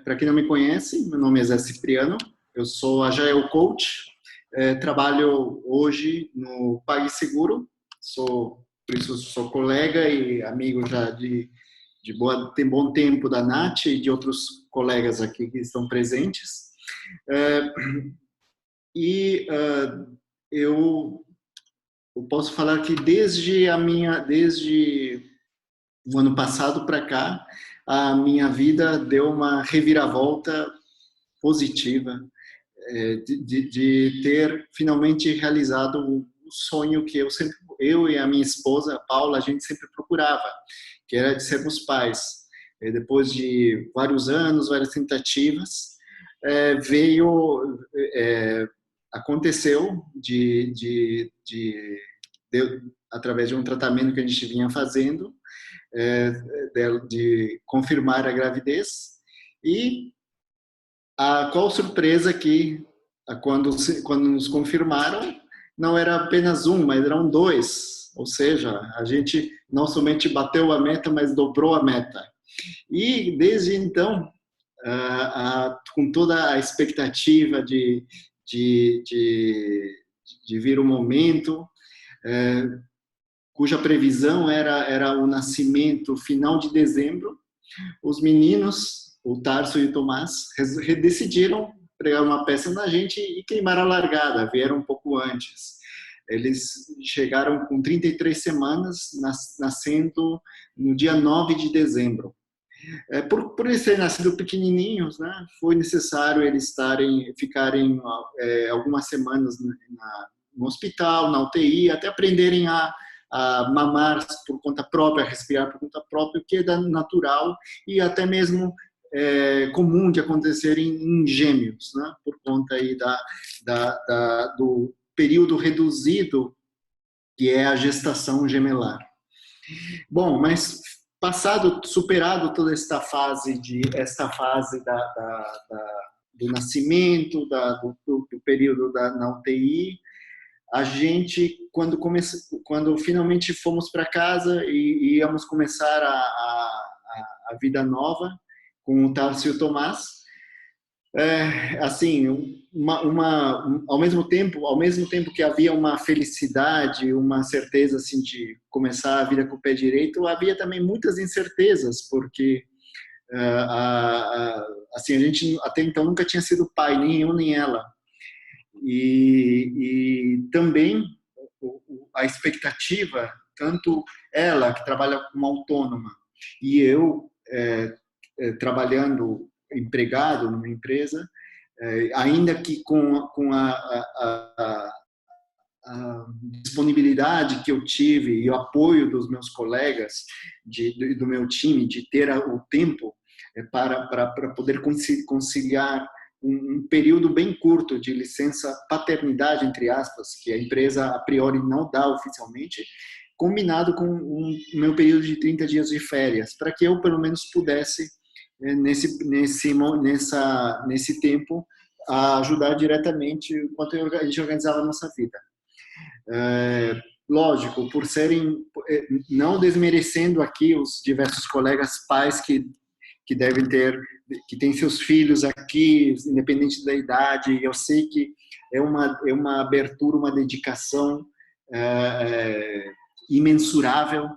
Para quem não me conhece, meu nome é Zé Cipriano, eu sou Agile Coach, trabalho hoje no PagSeguro, por isso sou colega e amigo já tem bom tempo da Nath e de outros colegas aqui que estão presentes. É, e eu, eu posso falar que desde o ano passado para cá, a minha vida deu uma reviravolta positiva, de ter finalmente realizado o sonho que eu e a minha esposa, a Paula, a gente sempre procurava, que era de sermos pais. Depois de vários anos, várias tentativas, veio, aconteceu através de um tratamento que a gente vinha fazendo, de confirmar a gravidez. E qual surpresa que quando nos confirmaram, não era apenas um, mas eram dois. Ou seja, a gente não somente bateu a meta, mas dobrou a meta. E desde então, com toda a expectativa de vir o momento, cuja previsão era o nascimento final de dezembro, os meninos, o Tarso e o Tomás, decidiram pregar uma peça na gente e queimar a largada, vieram um pouco antes. Eles chegaram com 33 semanas, nascendo no dia 9 de dezembro. Por eles terem nascido pequenininhos, né, foi necessário eles ficarem algumas semanas no hospital, na UTI, até aprenderem a mamar por conta própria, a respirar por conta própria, o que é natural e até mesmo comum de acontecer em gêmeos, né, por conta aí do período reduzido que é a gestação gemelar. Bom, mas superado toda esta fase do nascimento, do período na UTI, a gente, quando finalmente fomos para casa e íamos começar a vida nova com o Tarso e o Tomás, assim, ao mesmo tempo que havia uma felicidade, uma certeza assim de começar a vida com o pé direito, havia também muitas incertezas, porque assim, a gente até então nunca tinha sido pai, nem eu nem ela. E também a expectativa, tanto ela, que trabalha como autônoma, e eu, trabalhando empregado numa empresa, ainda que com a disponibilidade que eu tive e o apoio dos meus colegas, do meu time, de ter o tempo para poder conciliar um período bem curto de licença paternidade, entre aspas, que a empresa a priori não dá oficialmente, combinado com o meu período de 30 dias de férias, para que eu pelo menos pudesse, nesse tempo, ajudar diretamente enquanto a gente organizava a nossa vida. Lógico, por serem, não desmerecendo aqui os diversos colegas pais que devem ter, que têm seus filhos aqui, independente da idade, eu sei que é uma abertura, uma dedicação imensurável.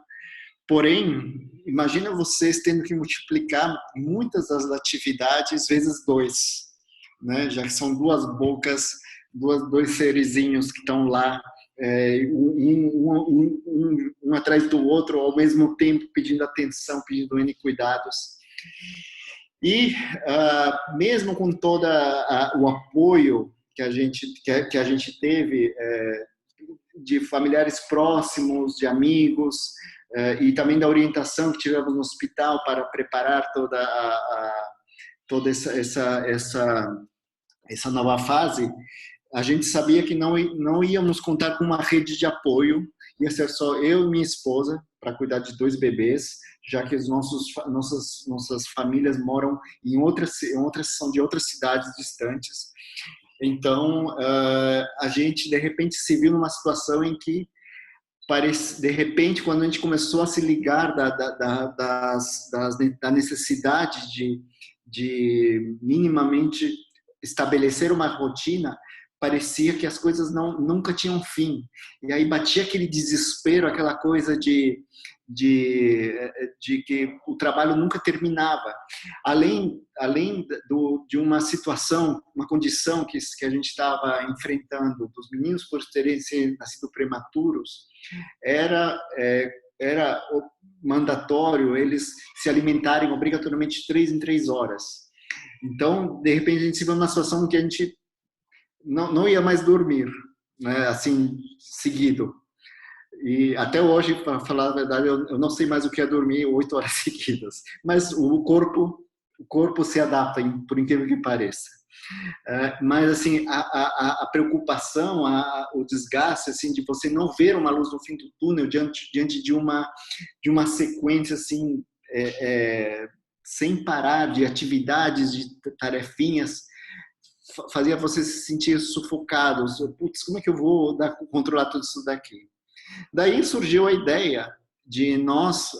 Porém, imagina vocês tendo que multiplicar muitas das atividades vezes dois, né? Já que são duas bocas, dois serizinhos que estão lá, um atrás do outro, ao mesmo tempo pedindo atenção, pedindo N cuidados. E mesmo com todo o apoio que a gente teve de familiares próximos, de amigos, e também da orientação que tivemos no hospital para preparar toda essa nova fase, a gente sabia que não íamos contar com uma rede de apoio, ia ser só eu e minha esposa para cuidar de dois bebês, já que nossas famílias moram são de outras cidades distantes. Então, a gente de repente se viu numa situação em que de repente, quando a gente começou a se ligar da necessidade de minimamente estabelecer uma rotina, parecia que as coisas nunca tinham fim. E aí batia aquele desespero, aquela coisa de que o trabalho nunca terminava. Além de uma situação, uma condição que a gente estava enfrentando, dos meninos por terem nascido prematuros, era mandatório eles se alimentarem obrigatoriamente de 3 em 3 horas. Então, de repente, a gente se viu numa situação em que a gente não ia mais dormir, né, assim, seguido. E até hoje, para falar a verdade, eu não sei mais o que é dormir 8 horas seguidas. Mas o corpo se adapta, por incrível que pareça. Mas assim, a preocupação, o desgaste, assim, de você não ver uma luz no fim do túnel diante de uma sequência assim, sem parar de atividades, de tarefinhas, fazia você se sentir sufocado. Putz, como é que eu vou controlar tudo isso daqui? Daí surgiu a ideia de nós,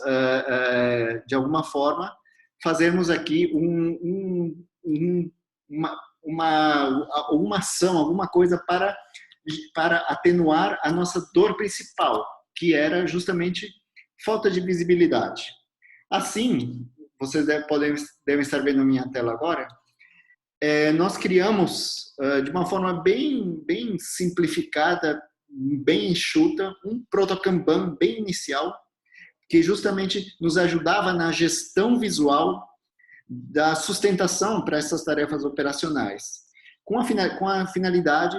de alguma forma, fazermos aqui uma ação, alguma coisa para atenuar a nossa dor principal, que era justamente falta de visibilidade. Assim, vocês devem estar vendo a minha tela agora, nós criamos, de uma forma bem simplificada, bem enxuta, um proto-Kanban bem inicial, que justamente nos ajudava na gestão visual da sustentação para essas tarefas operacionais, com a finalidade,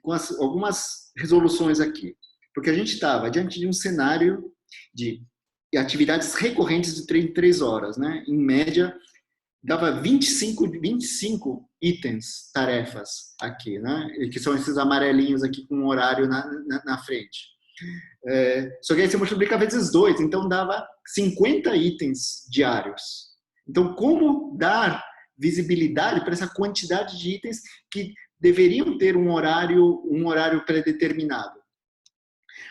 com algumas resoluções aqui, porque a gente estava diante de um cenário de atividades recorrentes de 3 em 3 horas, né? Em média, dava 25 itens, tarefas aqui, né? Que são esses amarelinhos aqui com um horário na frente. Só que aí você multiplica vezes 2, então dava 50 itens diários. Então, como dar visibilidade para essa quantidade de itens que deveriam ter um horário pré-determinado?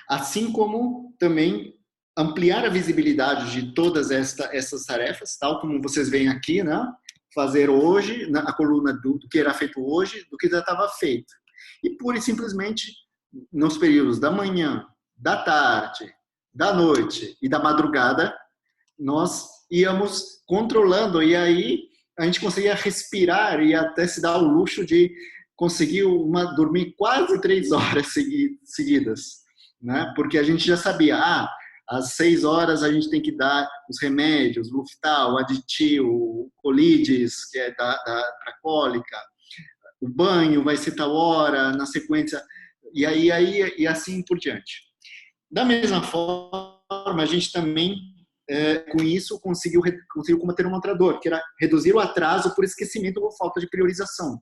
Assim como também ampliar a visibilidade de todas essas tarefas, tal como vocês veem aqui, né? Fazer hoje, a coluna do que era feito hoje, do que já estava feito. E pura e simplesmente, nos períodos da manhã, da tarde, da noite e da madrugada, nós íamos controlando, e aí a gente conseguia respirar e até se dar o luxo de conseguir dormir quase 3 horas seguidas, né? Porque a gente já sabia, às 6 horas a gente tem que dar os remédios, Luftal, Aditil, Colides, que é para cólica, o banho vai ser tal hora, na sequência, e assim por diante. Da mesma forma, a gente também, com isso, conseguiu combater um montrador, que era reduzir o atraso por esquecimento ou falta de priorização.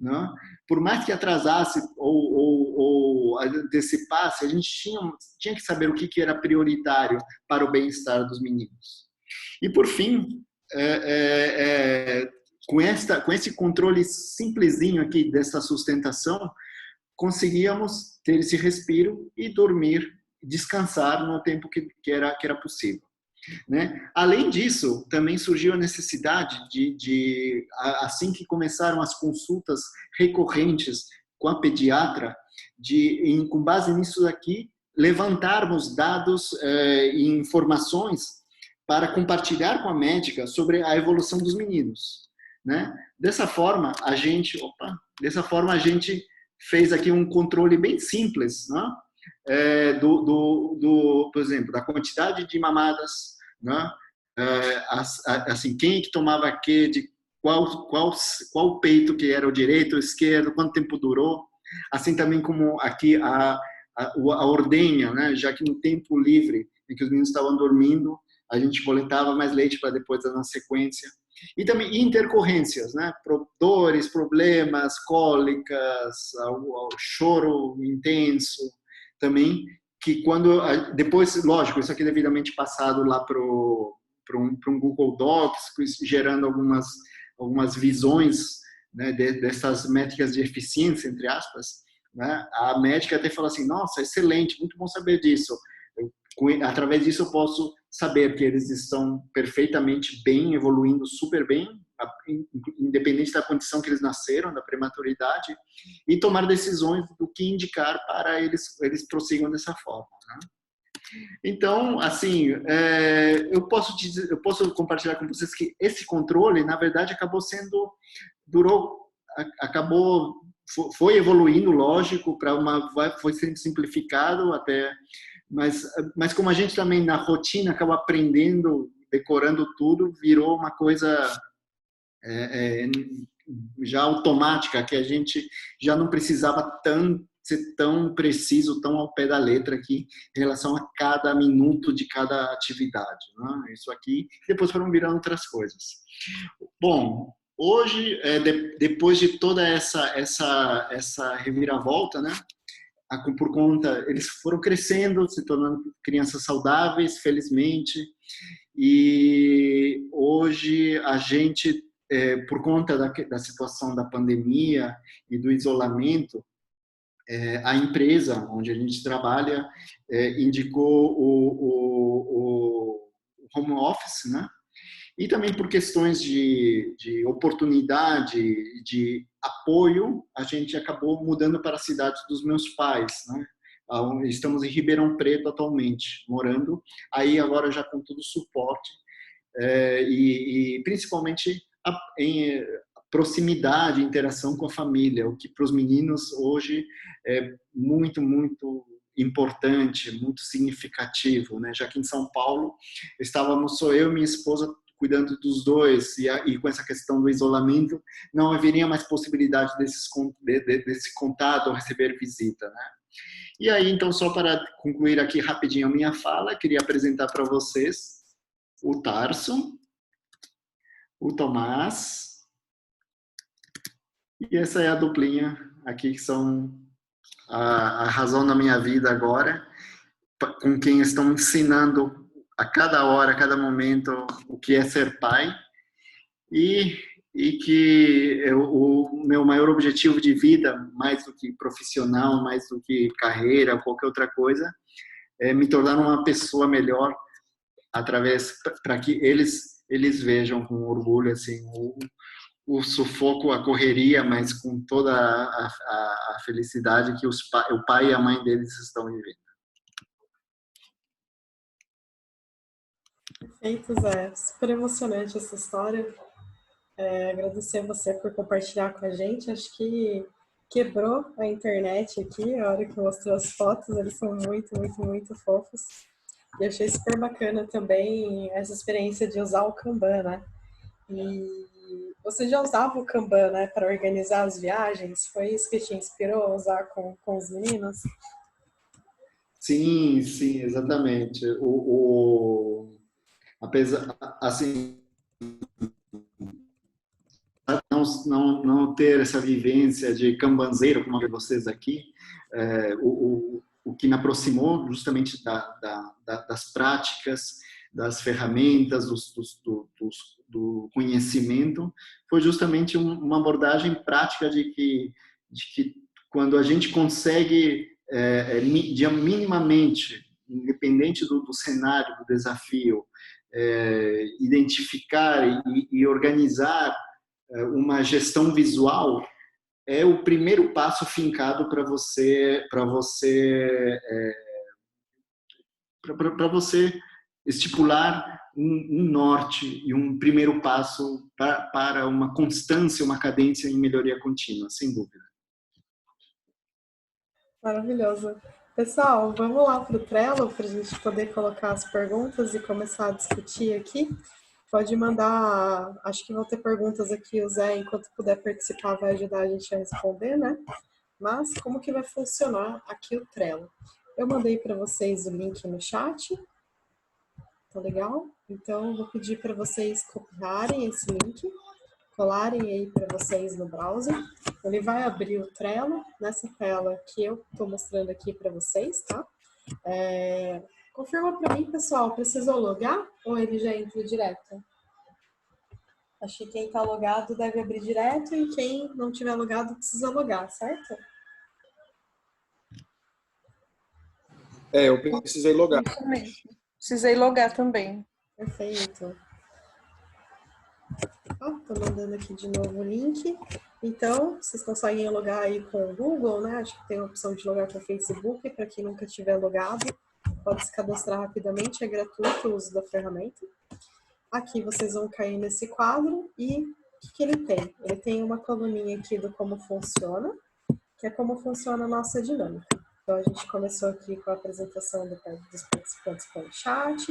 Né? Por mais que atrasasse ou antecipasse, a gente tinha que saber o que era prioritário para o bem-estar dos meninos. E, por fim, com esse controle simplesinho aqui dessa sustentação, conseguíamos ter esse respiro e dormir, descansar no tempo que era possível. Né? Além disso, também surgiu a necessidade assim que começaram as consultas recorrentes com a pediatra, com base nisso aqui, levantarmos dados e informações para compartilhar com a médica sobre a evolução dos meninos. Né? Dessa forma, a gente fez aqui um controle bem simples, né? Por exemplo, da quantidade de mamadas, né? Assim, quem que tomava quê, de qual peito que era o direito, o esquerdo, quanto tempo durou, assim também como aqui a ordenha, né? Já que no tempo livre em que os meninos estavam dormindo, a gente coletava mais leite para depois dar na sequência. E também intercorrências, né? Dores, problemas, cólicas, choro intenso, também, que quando depois, lógico, isso aqui devidamente passado lá para um Google Docs, gerando algumas visões, né, dessas métricas de eficiência, entre aspas, né? A médica até fala assim, nossa, excelente, muito bom saber disso. Através disso eu posso saber que eles estão perfeitamente bem, evoluindo super bem, independente da condição que eles nasceram, da prematuridade, e tomar decisões do que indicar para eles prossigam dessa forma, né? Então, assim, eu posso compartilhar com vocês que esse controle, na verdade, acabou, foi evoluindo, lógico, foi sendo simplificado até, mas como a gente também na rotina acaba aprendendo, decorando tudo, virou uma coisa é, é, já automática, que a gente já não precisava ser tão preciso, tão ao pé da letra aqui, em relação a cada minuto de cada atividade, né? Isso aqui, depois foram virando outras coisas. Bom, hoje, depois de toda essa reviravolta, né? Por conta, eles foram crescendo, se tornando crianças saudáveis, felizmente, e hoje a gente, por conta da situação da pandemia e do isolamento, a empresa onde a gente trabalha indicou o home office, né? E também por questões de oportunidade, de apoio, a gente acabou mudando para a cidade dos meus pais, né? Estamos em Ribeirão Preto atualmente, morando, aí agora já com todo o suporte, e principalmente em proximidade, interação com a família, o que para os meninos hoje é muito, muito importante, muito significativo, né? Já que em São Paulo sou eu e minha esposa cuidando dos dois, e com essa questão do isolamento, não haveria mais possibilidade desse contato ou receber visita, né? E aí, então, só para concluir aqui rapidinho a minha fala, queria apresentar para vocês o Tarso, o Tomás, e essa é a duplinha aqui, que são a razão da minha vida agora, com quem estão ensinando a cada hora, a cada momento, o que é ser pai, e, e que o meu maior objetivo de vida, mais do que profissional, mais do que carreira, qualquer outra coisa, é me tornar uma pessoa melhor, para que eles vejam com orgulho assim o sufoco, a correria, mas com toda a felicidade que o pai e a mãe deles estão vivendo. Perfeito, Zé. Super emocionante essa história. Agradecer a você por compartilhar com a gente. Acho que quebrou a internet aqui, a hora que mostrou as fotos, eles são muito, muito, muito fofos. E achei super bacana também essa experiência de usar o Kanban, né? E você já usava o Kanban, né, para organizar as viagens? Foi isso que te inspirou a usar com os meninos? Sim, sim, exatamente. Apesar, assim, não ter essa vivência de cambanzeiro, como vocês aqui, o que me aproximou justamente das práticas, das ferramentas, do conhecimento, foi justamente uma abordagem prática de que quando a gente consegue, minimamente, independente do cenário, do desafio, identificar e organizar uma gestão visual, é o primeiro passo fincado para você estipular um norte e um primeiro passo para uma constância, uma cadência em melhoria contínua, sem dúvida. Maravilhoso. Pessoal, vamos lá para o Trello para a gente poder colocar as perguntas e começar a discutir aqui. Pode mandar, acho que vão ter perguntas aqui, o Zé, enquanto puder participar, vai ajudar a gente a responder, né? Mas como que vai funcionar aqui o Trello? Eu mandei para vocês o link no chat, tá legal? Então, vou pedir para vocês copiarem esse link, colarem aí para vocês no browser. Ele vai abrir o Trello nessa tela que eu estou mostrando aqui para vocês, tá? Confirma para mim, pessoal, precisou logar ou ele já entra direto? Acho que quem está logado deve abrir direto e quem não tiver logado precisa logar, certo? Eu precisei logar. Isso mesmo. Precisei logar também. Perfeito. Tô mandando aqui de novo o link. Então, vocês conseguem logar aí com o Google, né? Acho que tem a opção de logar com o Facebook. Para quem nunca tiver logado, pode se cadastrar rapidamente, é gratuito o uso da ferramenta. Aqui vocês vão cair nesse quadro e o que ele tem? Ele tem uma coluninha aqui do como funciona, que é como funciona a nossa dinâmica. Então, a gente começou aqui com a apresentação dos participantes com o chat,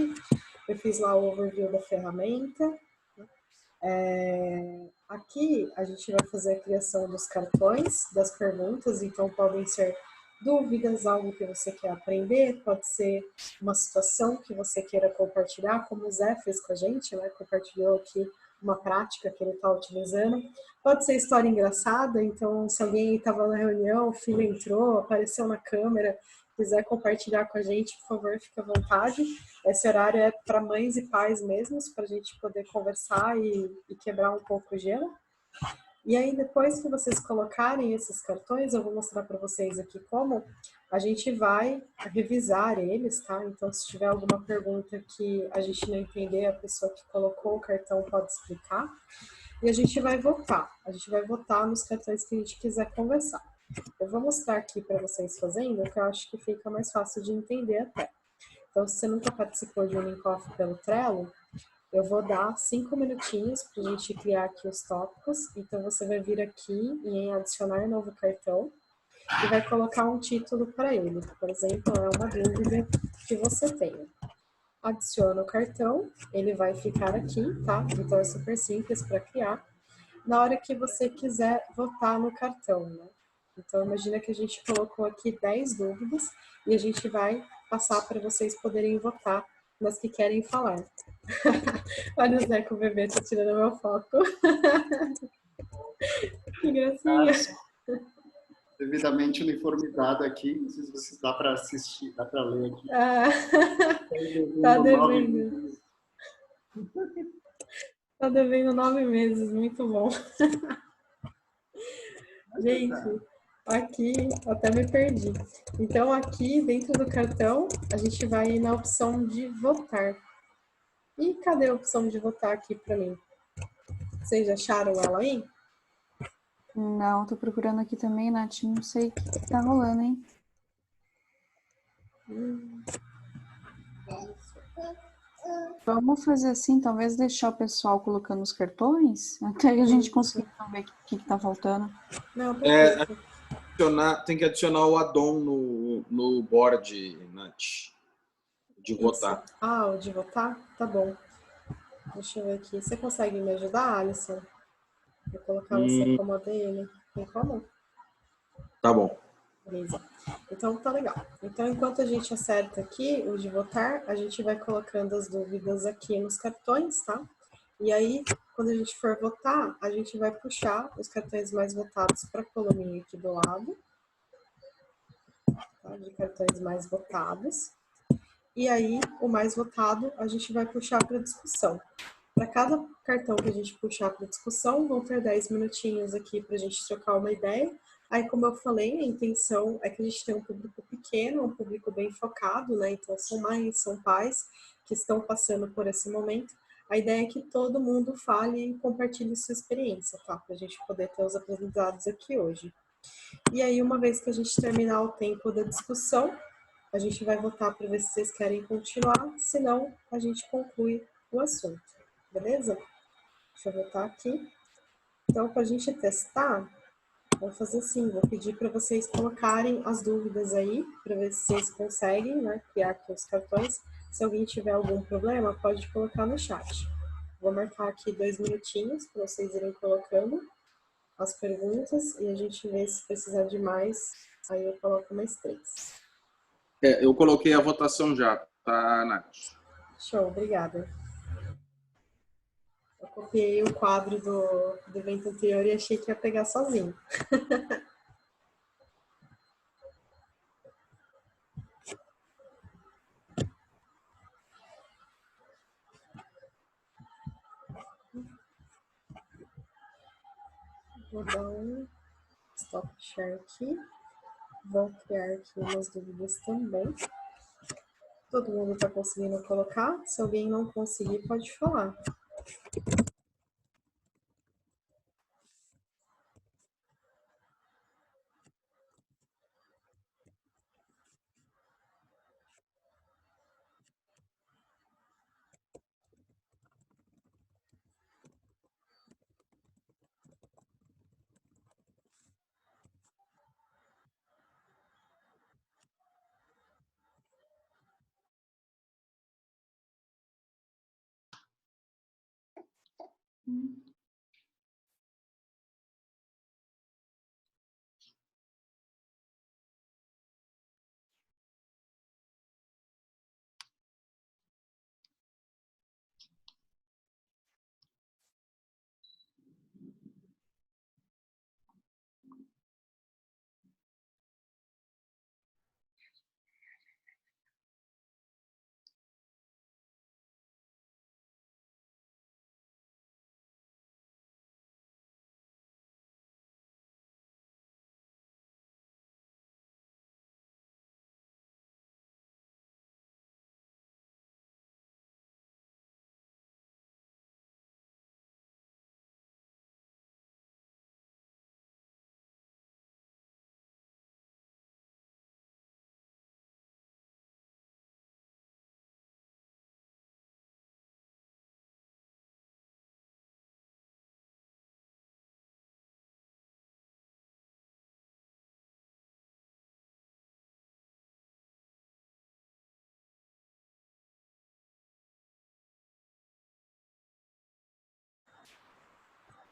eu fiz lá o overview da ferramenta. Aqui a gente vai fazer a criação dos cartões, das perguntas, então podem ser dúvidas, algo que você quer aprender, pode ser uma situação que você queira compartilhar, como o Zé fez com a gente, né? Compartilhou aqui uma prática que ele está utilizando. Pode ser história engraçada, então se alguém estava na reunião, o filho entrou, apareceu na câmera, quiser compartilhar com a gente, por favor, fique à vontade. Esse horário é para mães e pais mesmos, para a gente poder conversar e quebrar um pouco o gelo. E aí, depois que vocês colocarem esses cartões, eu vou mostrar para vocês aqui como a gente vai revisar eles, tá? Então, se tiver alguma pergunta que a gente não entender, a pessoa que colocou o cartão pode explicar. E a gente vai votar. A gente vai votar nos cartões que a gente quiser conversar. Eu vou mostrar aqui para vocês fazendo, que eu acho que fica mais fácil de entender até. Então, se você nunca participou de um Link-Off pelo Trello, eu vou dar 5 minutinhos para a gente criar aqui os tópicos. Então, você vai vir aqui em adicionar novo cartão e vai colocar um título para ele. Por exemplo, é uma dúvida que você tenha. Adiciona o cartão, ele vai ficar aqui, tá? Então, é super simples para criar. Na hora que você quiser votar no cartão, né? Então, imagina que a gente colocou aqui 10 dúvidas e a gente vai passar para vocês poderem votar nas que querem falar. Olha o Zé com o bebê, tá tirando meu foco. Que gracinha. Devidamente uniformizado aqui, não sei se dá para assistir, dá para ler aqui. Tá devendo. Tá devendo 9 meses, muito bom. Gente, aqui até me perdi. Então, aqui dentro do cartão, a gente vai na opção de votar. E cadê a opção de votar aqui para mim? Vocês acharam ela aí? Não, tô procurando aqui também, Nath. Não sei o que tá rolando, hein? Vamos fazer assim, talvez deixar o pessoal colocando os cartões, até a gente conseguir ver o que tá faltando. Não, perfeito. Tem que adicionar o addon no board, Nath, de votar. Ah, o de votar? Tá bom. Deixa eu ver aqui. Você consegue me ajudar, Alisson? Vou colocar você como ADM. Tem como? Tá bom. Beleza. Então, tá legal. Então, enquanto a gente acerta aqui o de votar, a gente vai colocando as dúvidas aqui nos cartões, tá? E aí, quando a gente for votar, a gente vai puxar os cartões mais votados para a coluninha aqui do lado. Tá? De cartões mais votados. E aí, o mais votado, a gente vai puxar para discussão. Para cada cartão que a gente puxar para discussão, vão ter 10 minutinhos aqui para a gente trocar uma ideia. Aí, como eu falei, a intenção é que a gente tenha um público pequeno, um público bem focado, né? Então, são mães, são pais que estão passando por esse momento. A ideia é que todo mundo fale e compartilhe sua experiência, tá? Para a gente poder ter os aprendizados aqui hoje. E aí, uma vez que a gente terminar o tempo da discussão, a gente vai votar para ver se vocês querem continuar, senão a gente conclui o assunto, beleza? Deixa eu votar aqui. Então, para a gente testar, vou fazer assim, vou pedir para vocês colocarem as dúvidas aí, para ver se vocês conseguem, né, criar aqui os cartões. Se alguém tiver algum problema, pode colocar no chat. Vou marcar aqui 2 minutinhos para vocês irem colocando as perguntas e a gente vê se precisar de mais, aí eu coloco mais 3. Eu coloquei a votação já, tá, Nath? Show, obrigada. Eu copiei o quadro do evento anterior e achei que ia pegar sozinho. Vou dar um stop share aqui. Vou criar aqui umas dúvidas também. Todo mundo está conseguindo colocar? Se alguém não conseguir, pode falar.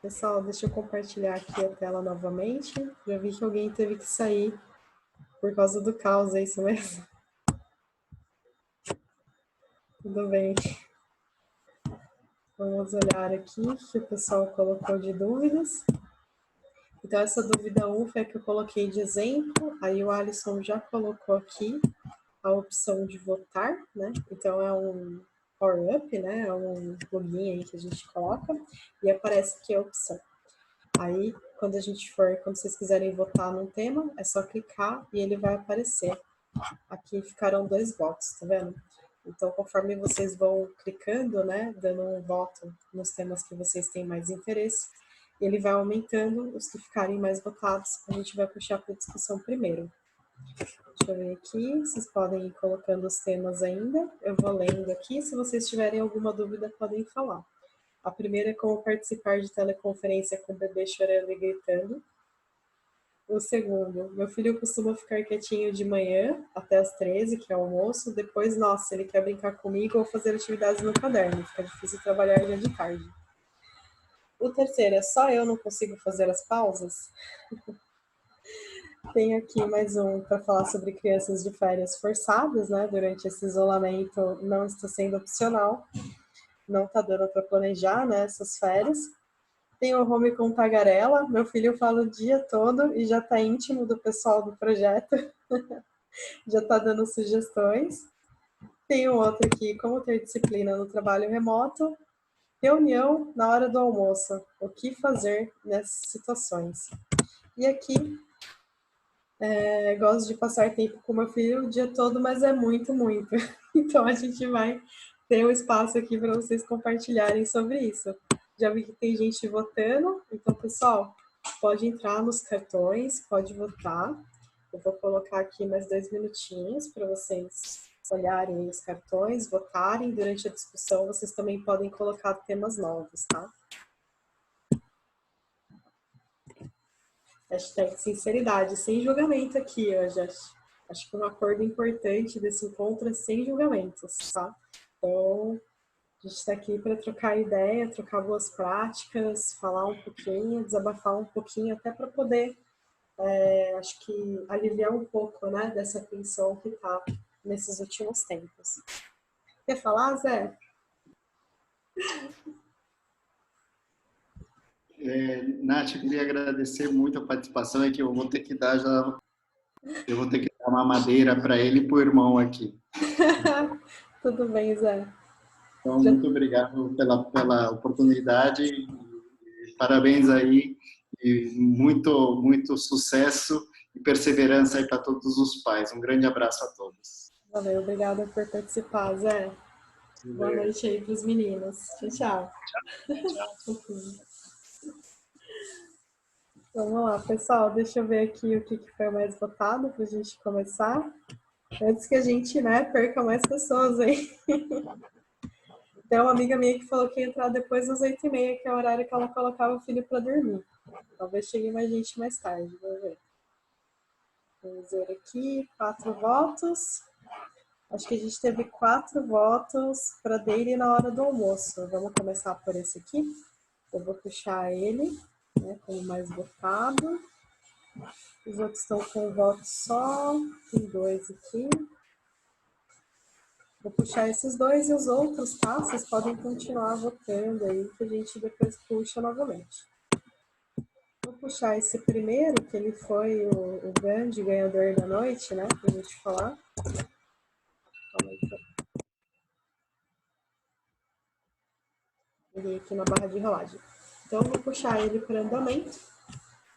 Pessoal, deixa eu compartilhar aqui a tela novamente. Já vi que alguém teve que sair por causa do caos, é isso mesmo? Tudo bem. Vamos olhar aqui o que o pessoal colocou de dúvidas. Então, essa dúvida 1 foi a que eu coloquei de exemplo. Aí o Alisson já colocou aqui a opção de votar, né? Então, é um power-up, né? É um plugin aí que a gente coloca e aparece aqui a opção. Aí, quando vocês quiserem votar num tema, é só clicar e ele vai aparecer. Aqui ficarão 2 votos, tá vendo? Então, conforme vocês vão clicando, né, dando um voto nos temas que vocês têm mais interesse, ele vai aumentando, os que ficarem mais votados, a gente vai puxar para discussão primeiro. Deixa eu ver aqui, vocês podem ir colocando os temas ainda, eu vou lendo aqui, se vocês tiverem alguma dúvida, podem falar. A primeira é como participar de teleconferência com o bebê chorando e gritando. O segundo, meu filho costuma ficar quietinho de manhã, até as 13, que é o almoço. Depois, nossa, ele quer brincar comigo ou fazer atividades no caderno. Fica difícil trabalhar já de tarde. O terceiro é só eu não consigo fazer as pausas? Tem aqui mais um para falar sobre crianças de férias forçadas, né? Durante esse isolamento não está sendo opcional. Não está dando para planejar, né, essas férias. Tem o Home com Tagarela, meu filho fala o dia todo e já está íntimo do pessoal do projeto, já está dando sugestões. Tem um outro aqui, como ter disciplina no trabalho remoto. Reunião na hora do almoço, o que fazer nessas situações. E aqui, gosto de passar tempo com meu filho o dia todo, mas é muito, muito. Então a gente vai ter um espaço aqui para vocês compartilharem sobre isso. Já vi que tem gente votando, então, pessoal, pode entrar nos cartões, pode votar. Eu vou colocar aqui mais 2 minutinhos para vocês olharem os cartões, votarem. Durante a discussão, vocês também podem colocar temas novos, tá? Hashtag sinceridade, sem julgamento aqui, eu já acho que um acordo importante desse encontro é sem julgamentos, tá? Então, a gente está aqui para trocar ideia, trocar boas práticas, falar um pouquinho, desabafar um pouquinho, até para poder, acho que, aliviar um pouco, né, dessa tensão que está nesses últimos tempos. Quer falar, Zé? Nath, eu queria agradecer muito a participação, é que eu vou ter que dar uma madeira para ele e para o irmão aqui. Tudo bem, Zé. Então, muito obrigado pela oportunidade, parabéns aí, e muito sucesso e perseverança aí para todos os pais. Um grande abraço a todos. Valeu, obrigada por participar, Zé. Boa noite aí para os meninos. Tchau, tchau. Vamos lá, pessoal. Deixa eu ver aqui o que foi mais votado para a gente começar. Antes que a gente, né, perca mais pessoas aí. Tem uma amiga minha que falou que ia entrar depois das 8h30, que é o horário que ela colocava o filho para dormir. Talvez chegue mais gente mais tarde. Vamos ver. Vamos ver aqui. 4 votos. Acho que a gente teve 4 votos para dele na hora do almoço. Vamos começar por esse aqui. Eu vou puxar ele, né, como mais votado. Os outros estão com um voto só. Tem 2 aqui. Vou puxar esses 2 e os outros, tá? Vocês podem continuar votando aí, que a gente depois puxa novamente. Vou puxar esse primeiro, que ele foi o grande ganhador da noite, né? Pra gente falar. Calma aí, ele aqui na barra de rolagem. Então, eu vou puxar ele para andamento.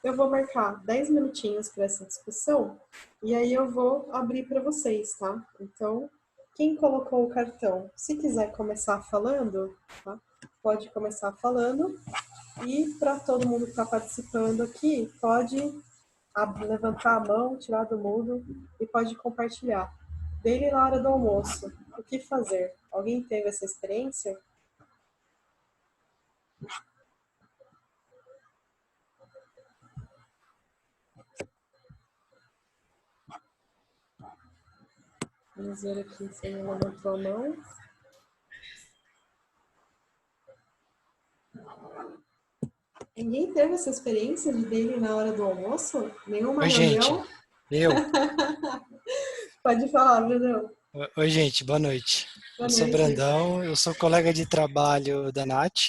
Eu vou marcar 10 minutinhos para essa discussão e aí eu vou abrir para vocês, tá? Então, quem colocou o cartão, se quiser começar falando, tá? Pode começar falando. E para todo mundo que está participando aqui, pode levantar a mão, tirar do mudo e pode compartilhar. Dele na hora do almoço, o que fazer? Alguém teve essa experiência? Vamos ver aqui se ele levantou a mão. Ninguém teve essa experiência de dele na hora do almoço? Nenhuma Oi, reunião? gente. Eu. Pode falar, Brandão. Oi, gente. Boa noite. Boa Eu sou noite. Brandão, eu sou colega de trabalho da Nath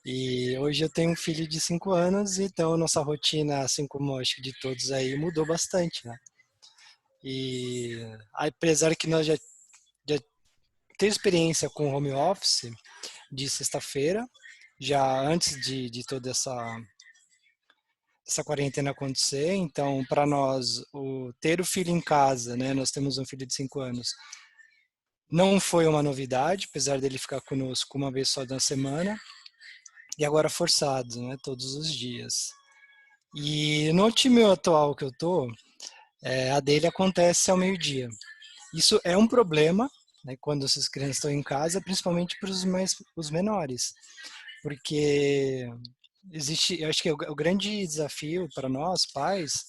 e hoje eu tenho um filho de 5 anos, então nossa rotina, assim como acho que de todos aí, mudou bastante, né? E apesar que nós já temos experiência com home office de sexta-feira, já antes de toda essa quarentena acontecer, então para nós ter o filho em casa, né? Nós temos um filho de 5 anos. Não foi uma novidade, apesar dele ficar conosco uma vez só na semana, e agora forçado, né, todos os dias. E no time atual que eu tô, a dele acontece ao meio-dia. Isso é um problema, né, quando essas crianças estão em casa, principalmente para os menores, porque existe, eu acho que o grande desafio para nós pais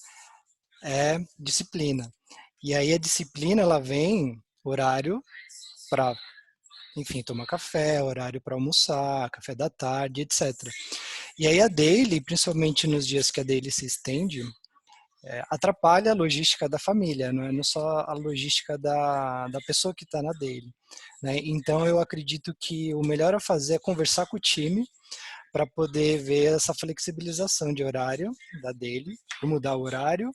é disciplina. E aí a disciplina ela vem horário para, enfim, tomar café, horário para almoçar, café da tarde, etc. E aí a daily, principalmente nos dias que a daily se estende, atrapalha a logística da família, não é não só a logística da pessoa que está na daily, né? Então eu acredito que o melhor a fazer é conversar com o time para poder ver essa flexibilização de horário da daily, mudar o horário,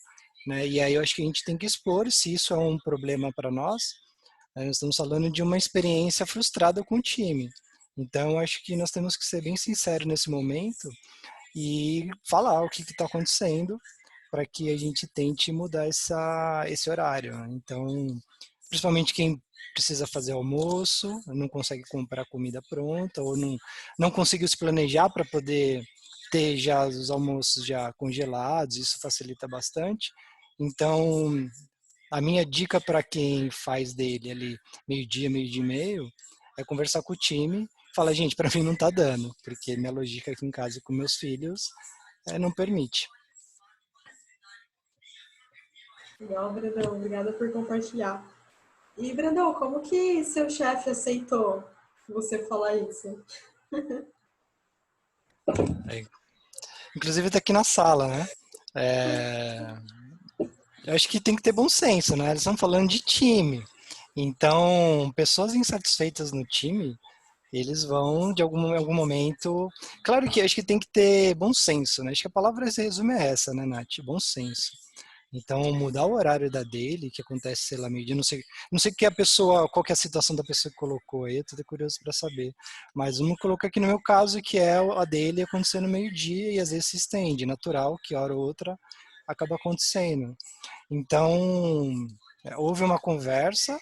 né? E aí eu acho que a gente tem que expor se isso é um problema para nós. Nós estamos falando de uma experiência frustrada com o time. Então, acho que nós temos que ser bem sinceros nesse momento e falar o que está acontecendo para que a gente tente mudar esse horário. Então, principalmente quem precisa fazer almoço, não consegue comprar comida pronta ou não conseguiu se planejar para poder ter já os almoços já congelados, isso facilita bastante. Então, a minha dica para quem faz dele ali meio-dia e meio, é conversar com o time, falar, gente, para mim não tá dando, porque minha logística aqui em casa com meus filhos não permite. Legal, Brandão. Obrigada por compartilhar. E, Brandão, como que seu chefe aceitou você falar isso? Inclusive tá aqui na sala, né? Eu acho que tem que ter bom senso, né? Eles estão falando de time. Então, pessoas insatisfeitas no time, eles vão, de algum momento... Claro que acho que tem que ter bom senso, né? Acho que a palavra se resume a essa, né, Nath? Bom senso. Então, mudar o horário da dele, que acontece, sei lá, meio-dia, não sei que a pessoa, qual que é a situação da pessoa que colocou aí, eu tô curioso para saber. Mas vamos colocar aqui no meu caso, que é a dele acontecendo meio-dia e às vezes se estende, natural, que hora ou outra acaba acontecendo. Então, houve uma conversa,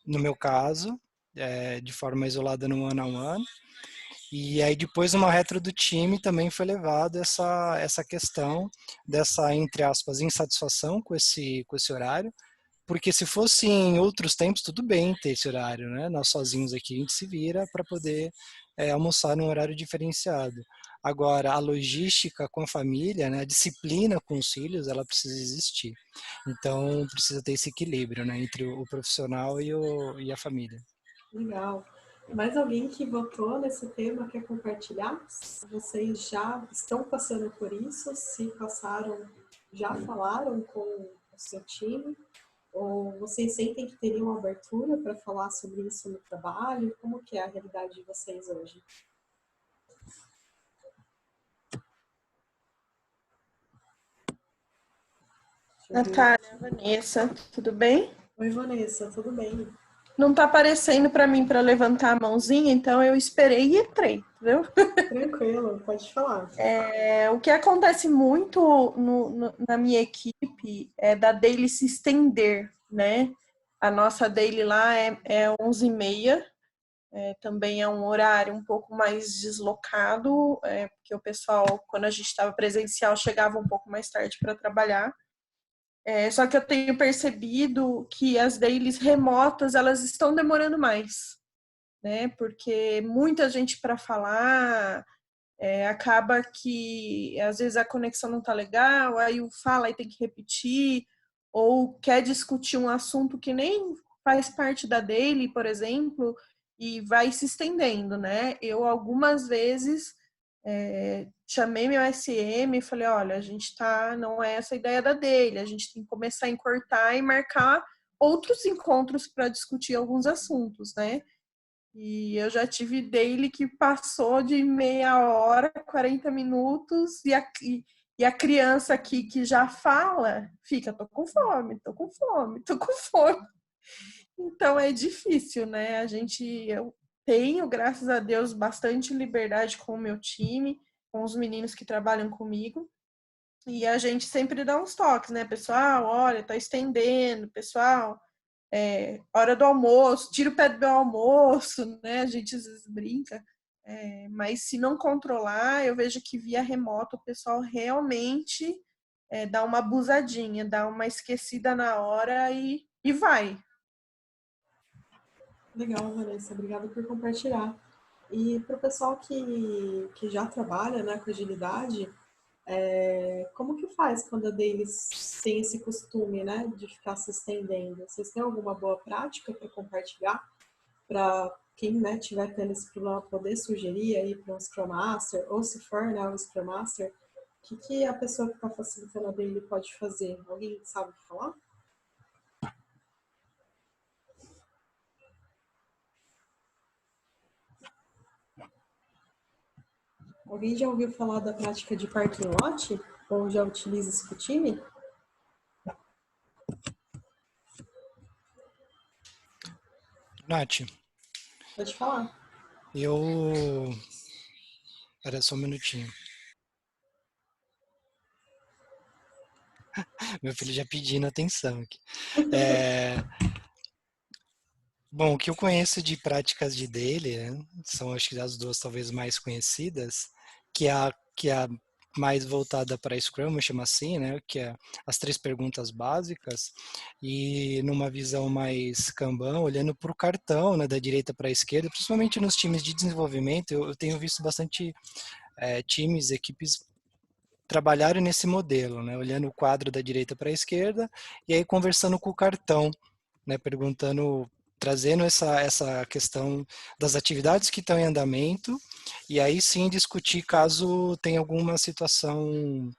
no meu caso, de forma isolada no one-on-one. E aí depois numa retro do time também foi levado essa questão dessa, entre aspas, insatisfação com esse horário, porque se fosse em outros tempos, tudo bem ter esse horário, né? Nós sozinhos aqui a gente se vira para poder almoçar num horário diferenciado. Agora, a logística com a família, né? A disciplina com os filhos, ela precisa existir. Então, precisa ter esse equilíbrio, né? Entre o profissional e a família. Legal. Mais alguém que votou nesse tema quer compartilhar? Vocês já estão passando por isso? Se passaram, já falaram com o seu time? Ou vocês sentem que teriam abertura para falar sobre isso no trabalho? Como que é a realidade de vocês hoje? Natália, Vanessa, tudo bem? Oi, Vanessa, tudo bem? Não tá aparecendo para mim para levantar a mãozinha, então eu esperei e entrei, viu? Tranquilo, pode falar. O que acontece muito na minha equipe é da daily se estender, né? A nossa daily lá é 11h30, também é um horário um pouco mais deslocado, porque o pessoal, quando a gente estava presencial, chegava um pouco mais tarde para trabalhar. Só que eu tenho percebido que as dailies remotas, elas estão demorando mais, né? Porque muita gente para falar, acaba que às vezes a conexão não tá legal, aí fala e tem que repetir, ou quer discutir um assunto que nem faz parte da daily, por exemplo, e vai se estendendo, né? Eu algumas vezes chamei meu SM e falei, olha, a gente não é essa a ideia da daily, a gente tem que começar a encurtar e marcar outros encontros para discutir alguns assuntos, né? E eu já tive daily que passou de meia hora, 40 minutos, e a criança aqui que já fala, fica, tô com fome, tô com fome, tô com fome. Então é difícil, né? Eu tenho, graças a Deus, bastante liberdade com o meu time, com os meninos que trabalham comigo. E a gente sempre dá uns toques, né? Pessoal, olha, tá estendendo, pessoal, hora do almoço, tira o pé do meu almoço, né? A gente às vezes brinca. Mas se não controlar, eu vejo que via remoto o pessoal realmente dá uma abusadinha, dá uma esquecida na hora e vai. Legal, Vanessa, obrigada por compartilhar. E para o pessoal que já trabalha, né, com agilidade, como que faz quando a deles tem esse costume, né, de ficar se estendendo? Vocês têm alguma boa prática para compartilhar? Para quem, né, tiver tendo esse problema poder sugerir aí para um Scrum Master, ou se for, né, um Scrum Master, o que a pessoa que está facilitando a dele pode fazer? Alguém sabe falar? Alguém já ouviu falar da prática de parking lot? Ou já utiliza isso com o time? Nath, Pode falar. Espera só um minutinho. Meu filho já pedindo atenção aqui. Bom, o que eu conheço de práticas de daily, né, são acho que as duas talvez mais conhecidas, que é a mais voltada para Scrum, chama assim, né, que é as 3 perguntas básicas, e numa visão mais Kanban, olhando para o cartão, né, da direita para a esquerda, principalmente nos times de desenvolvimento, eu tenho visto bastante times, equipes trabalharem nesse modelo, né, olhando o quadro da direita para a esquerda e aí conversando com o cartão, né, perguntando, trazendo essa questão das atividades que estão em andamento e aí sim discutir caso tenha alguma situação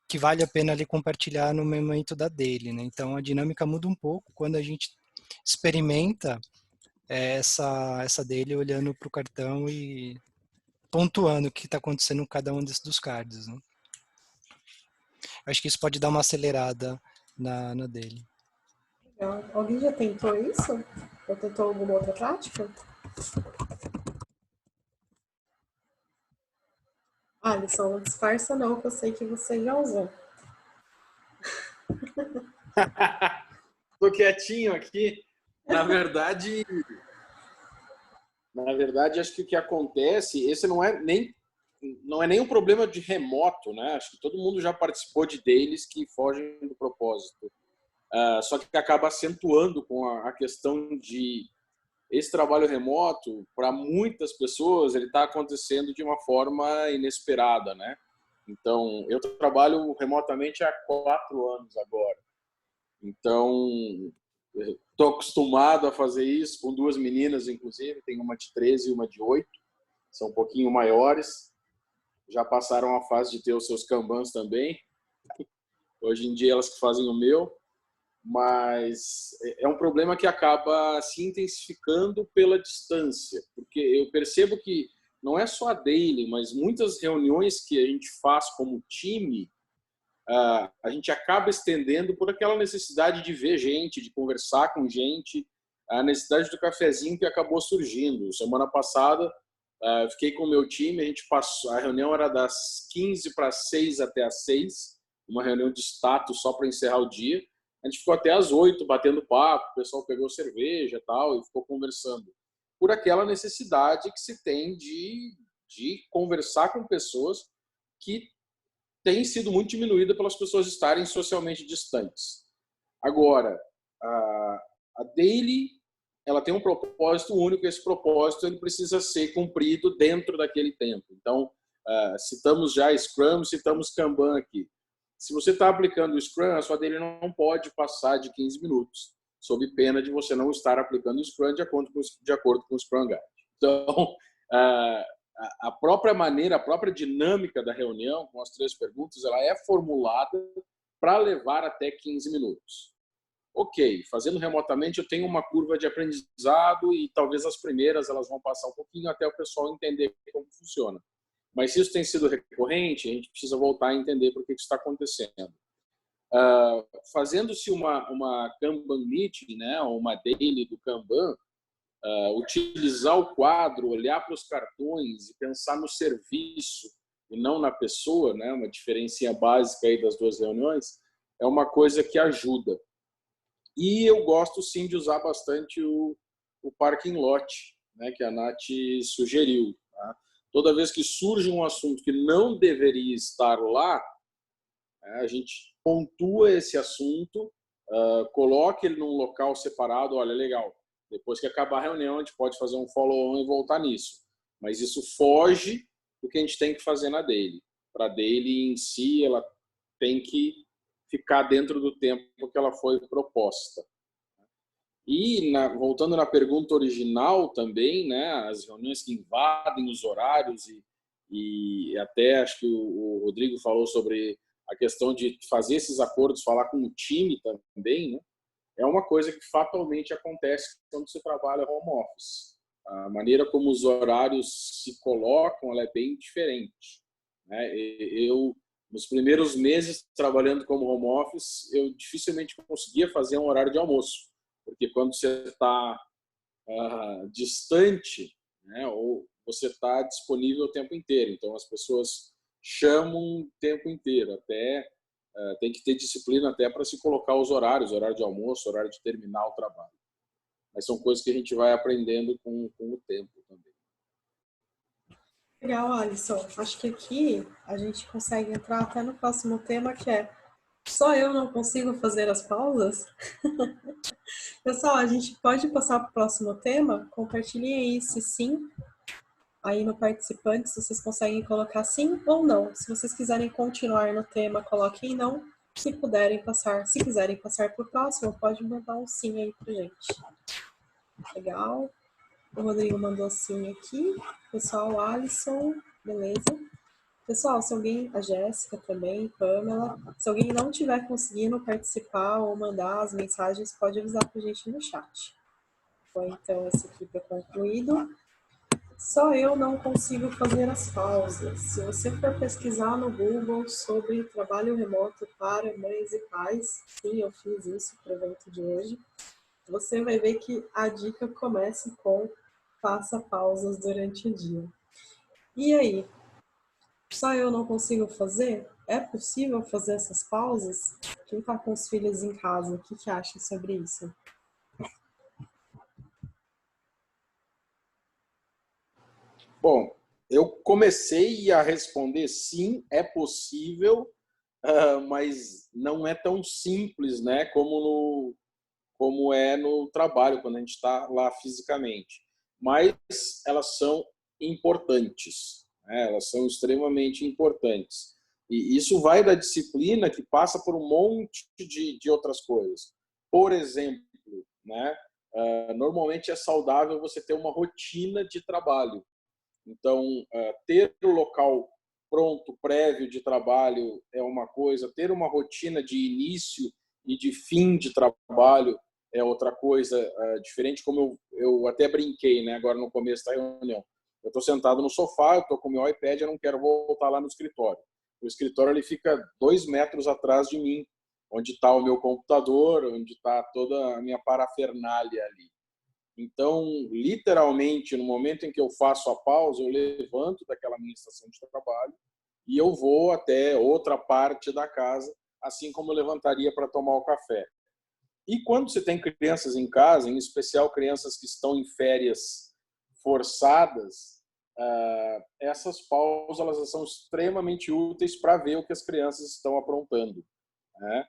que vale a pena ali compartilhar no momento da daily, né? Então a dinâmica muda um pouco quando a gente experimenta essa daily olhando para o cartão e pontuando o que está acontecendo em cada um dos cards, né? Acho que isso pode dar uma acelerada na dele. Legal. Alguém já tentou isso? Ou tentou alguma outra prática? Alisson, não disfarça não, que eu sei que você já usou. Tô quietinho aqui. Na verdade, acho que o que acontece, esse não é nem um problema de remoto, né? Acho que todo mundo já participou de dailies que fogem do propósito. Só que acaba acentuando com a questão de esse trabalho remoto, para muitas pessoas, ele está acontecendo de uma forma inesperada, né? Então, eu trabalho remotamente há 4 anos agora. Então, estou acostumado a fazer isso com 2 meninas, inclusive. Tem uma de 13 e uma de 8. São um pouquinho maiores. Já passaram a fase de ter os seus kanbans também. Hoje em dia, elas que fazem o meu. Mas é um problema que acaba se intensificando pela distância, porque eu percebo que não é só a daily, mas muitas reuniões que a gente faz como time, a gente acaba estendendo por aquela necessidade de ver gente, de conversar com gente, a necessidade do cafezinho que acabou surgindo. Semana passada, fiquei com o meu time, a reunião era das 15h até às 6h, uma reunião de status só para encerrar o dia. A gente ficou até às 8h batendo papo, o pessoal pegou cerveja e tal, e ficou conversando. Por aquela necessidade que se tem de conversar com pessoas que têm sido muito diminuída pelas pessoas estarem socialmente distantes. Agora, a daily, ela tem um propósito único, e esse propósito ele precisa ser cumprido dentro daquele tempo. Então, citamos já Scrum, citamos Kanban aqui. Se você está aplicando o Scrum, a sua daily não pode passar de 15 minutos, sob pena de você não estar aplicando o Scrum de acordo com o Scrum Guide. Então, a própria maneira, a própria dinâmica da reunião, com as 3 perguntas, ela é formulada para levar até 15 minutos. Ok, fazendo remotamente eu tenho uma curva de aprendizado e talvez as primeiras elas vão passar um pouquinho até o pessoal entender como funciona. Mas se isso tem sido recorrente, a gente precisa voltar a entender por que isso está acontecendo. Fazendo-se uma Kanban Meeting, né, uma daily do Kanban, utilizar o quadro, olhar para os cartões e pensar no serviço e não na pessoa, né, uma diferencinha básica aí das 2 reuniões, é uma coisa que ajuda. E eu gosto, sim, de usar bastante o parking lot, né, que a Nath sugeriu. Tá? Toda vez que surge um assunto que não deveria estar lá, a gente pontua esse assunto, coloca ele num local separado. Olha, legal, depois que acabar a reunião, a gente pode fazer um follow-on e voltar nisso. Mas isso foge do que a gente tem que fazer na daily. Para a daily em si, ela tem que ficar dentro do tempo que ela foi proposta. E, voltando na pergunta original também, né, as reuniões que invadem os horários e até acho que o Rodrigo falou sobre a questão de fazer esses acordos, falar com o time também, né, é uma coisa que fatalmente acontece quando você trabalha home office. A maneira como os horários se colocam, ela é bem diferente. Né? Eu, nos primeiros meses trabalhando como home office, eu dificilmente conseguia fazer um horário de almoço. Porque quando você está distante, né, ou você está disponível o tempo inteiro. Então, as pessoas chamam o tempo inteiro. Até tem que ter disciplina até para se colocar os horários, horário de almoço, horário de terminar o trabalho. Mas são coisas que a gente vai aprendendo com o tempo também. Legal, Alisson. Acho que aqui a gente consegue entrar até no próximo tema, que é só eu não consigo fazer as pausas? Pessoal, a gente pode passar para o próximo tema? Compartilhem aí se sim. Aí no participante, se vocês conseguem colocar sim ou não. Se vocês quiserem continuar no tema, coloquem não. Se quiserem passar para o próximo, pode mandar um sim aí pra gente. Legal. O Rodrigo mandou sim aqui. Pessoal, Alisson, beleza. Pessoal, se alguém, a Jéssica também, Pamela, se alguém não tiver conseguindo participar ou mandar as mensagens, pode avisar pra gente no chat. Foi então esse aqui para concluído. Só eu não consigo fazer as pausas. Se você for pesquisar no Google sobre trabalho remoto para mães e pais, sim, eu fiz isso para o evento de hoje, você vai ver que a dica começa com faça pausas durante o dia. E aí? Só eu não consigo fazer? É possível fazer essas pausas? Quem está com os filhos em casa, o que acha sobre isso? Bom, eu comecei a responder sim, é possível, mas não é tão simples, né, como é no trabalho, quando a gente está lá fisicamente. Mas elas são importantes, né? Elas são extremamente importantes. E isso vai da disciplina, que passa por um monte de outras coisas. Por exemplo, né, normalmente é saudável você ter uma rotina de trabalho. Então, ter o local pronto, prévio de trabalho é uma coisa, ter uma rotina de início e de fim de trabalho é outra coisa, diferente, como eu até brinquei, né, agora no começo da reunião. Eu estou sentado no sofá, eu estou com o meu iPad, eu não quero voltar lá no escritório. O escritório ele fica 2 metros atrás de mim, onde está o meu computador, onde está toda a minha parafernália ali. Então, literalmente, no momento em que eu faço a pausa, eu levanto daquela minha estação de trabalho e eu vou até outra parte da casa, assim como eu levantaria para tomar o café. E quando você tem crianças em casa, em especial crianças que estão em férias forçadas, essas pausas elas são extremamente úteis para ver o que as crianças estão aprontando, né?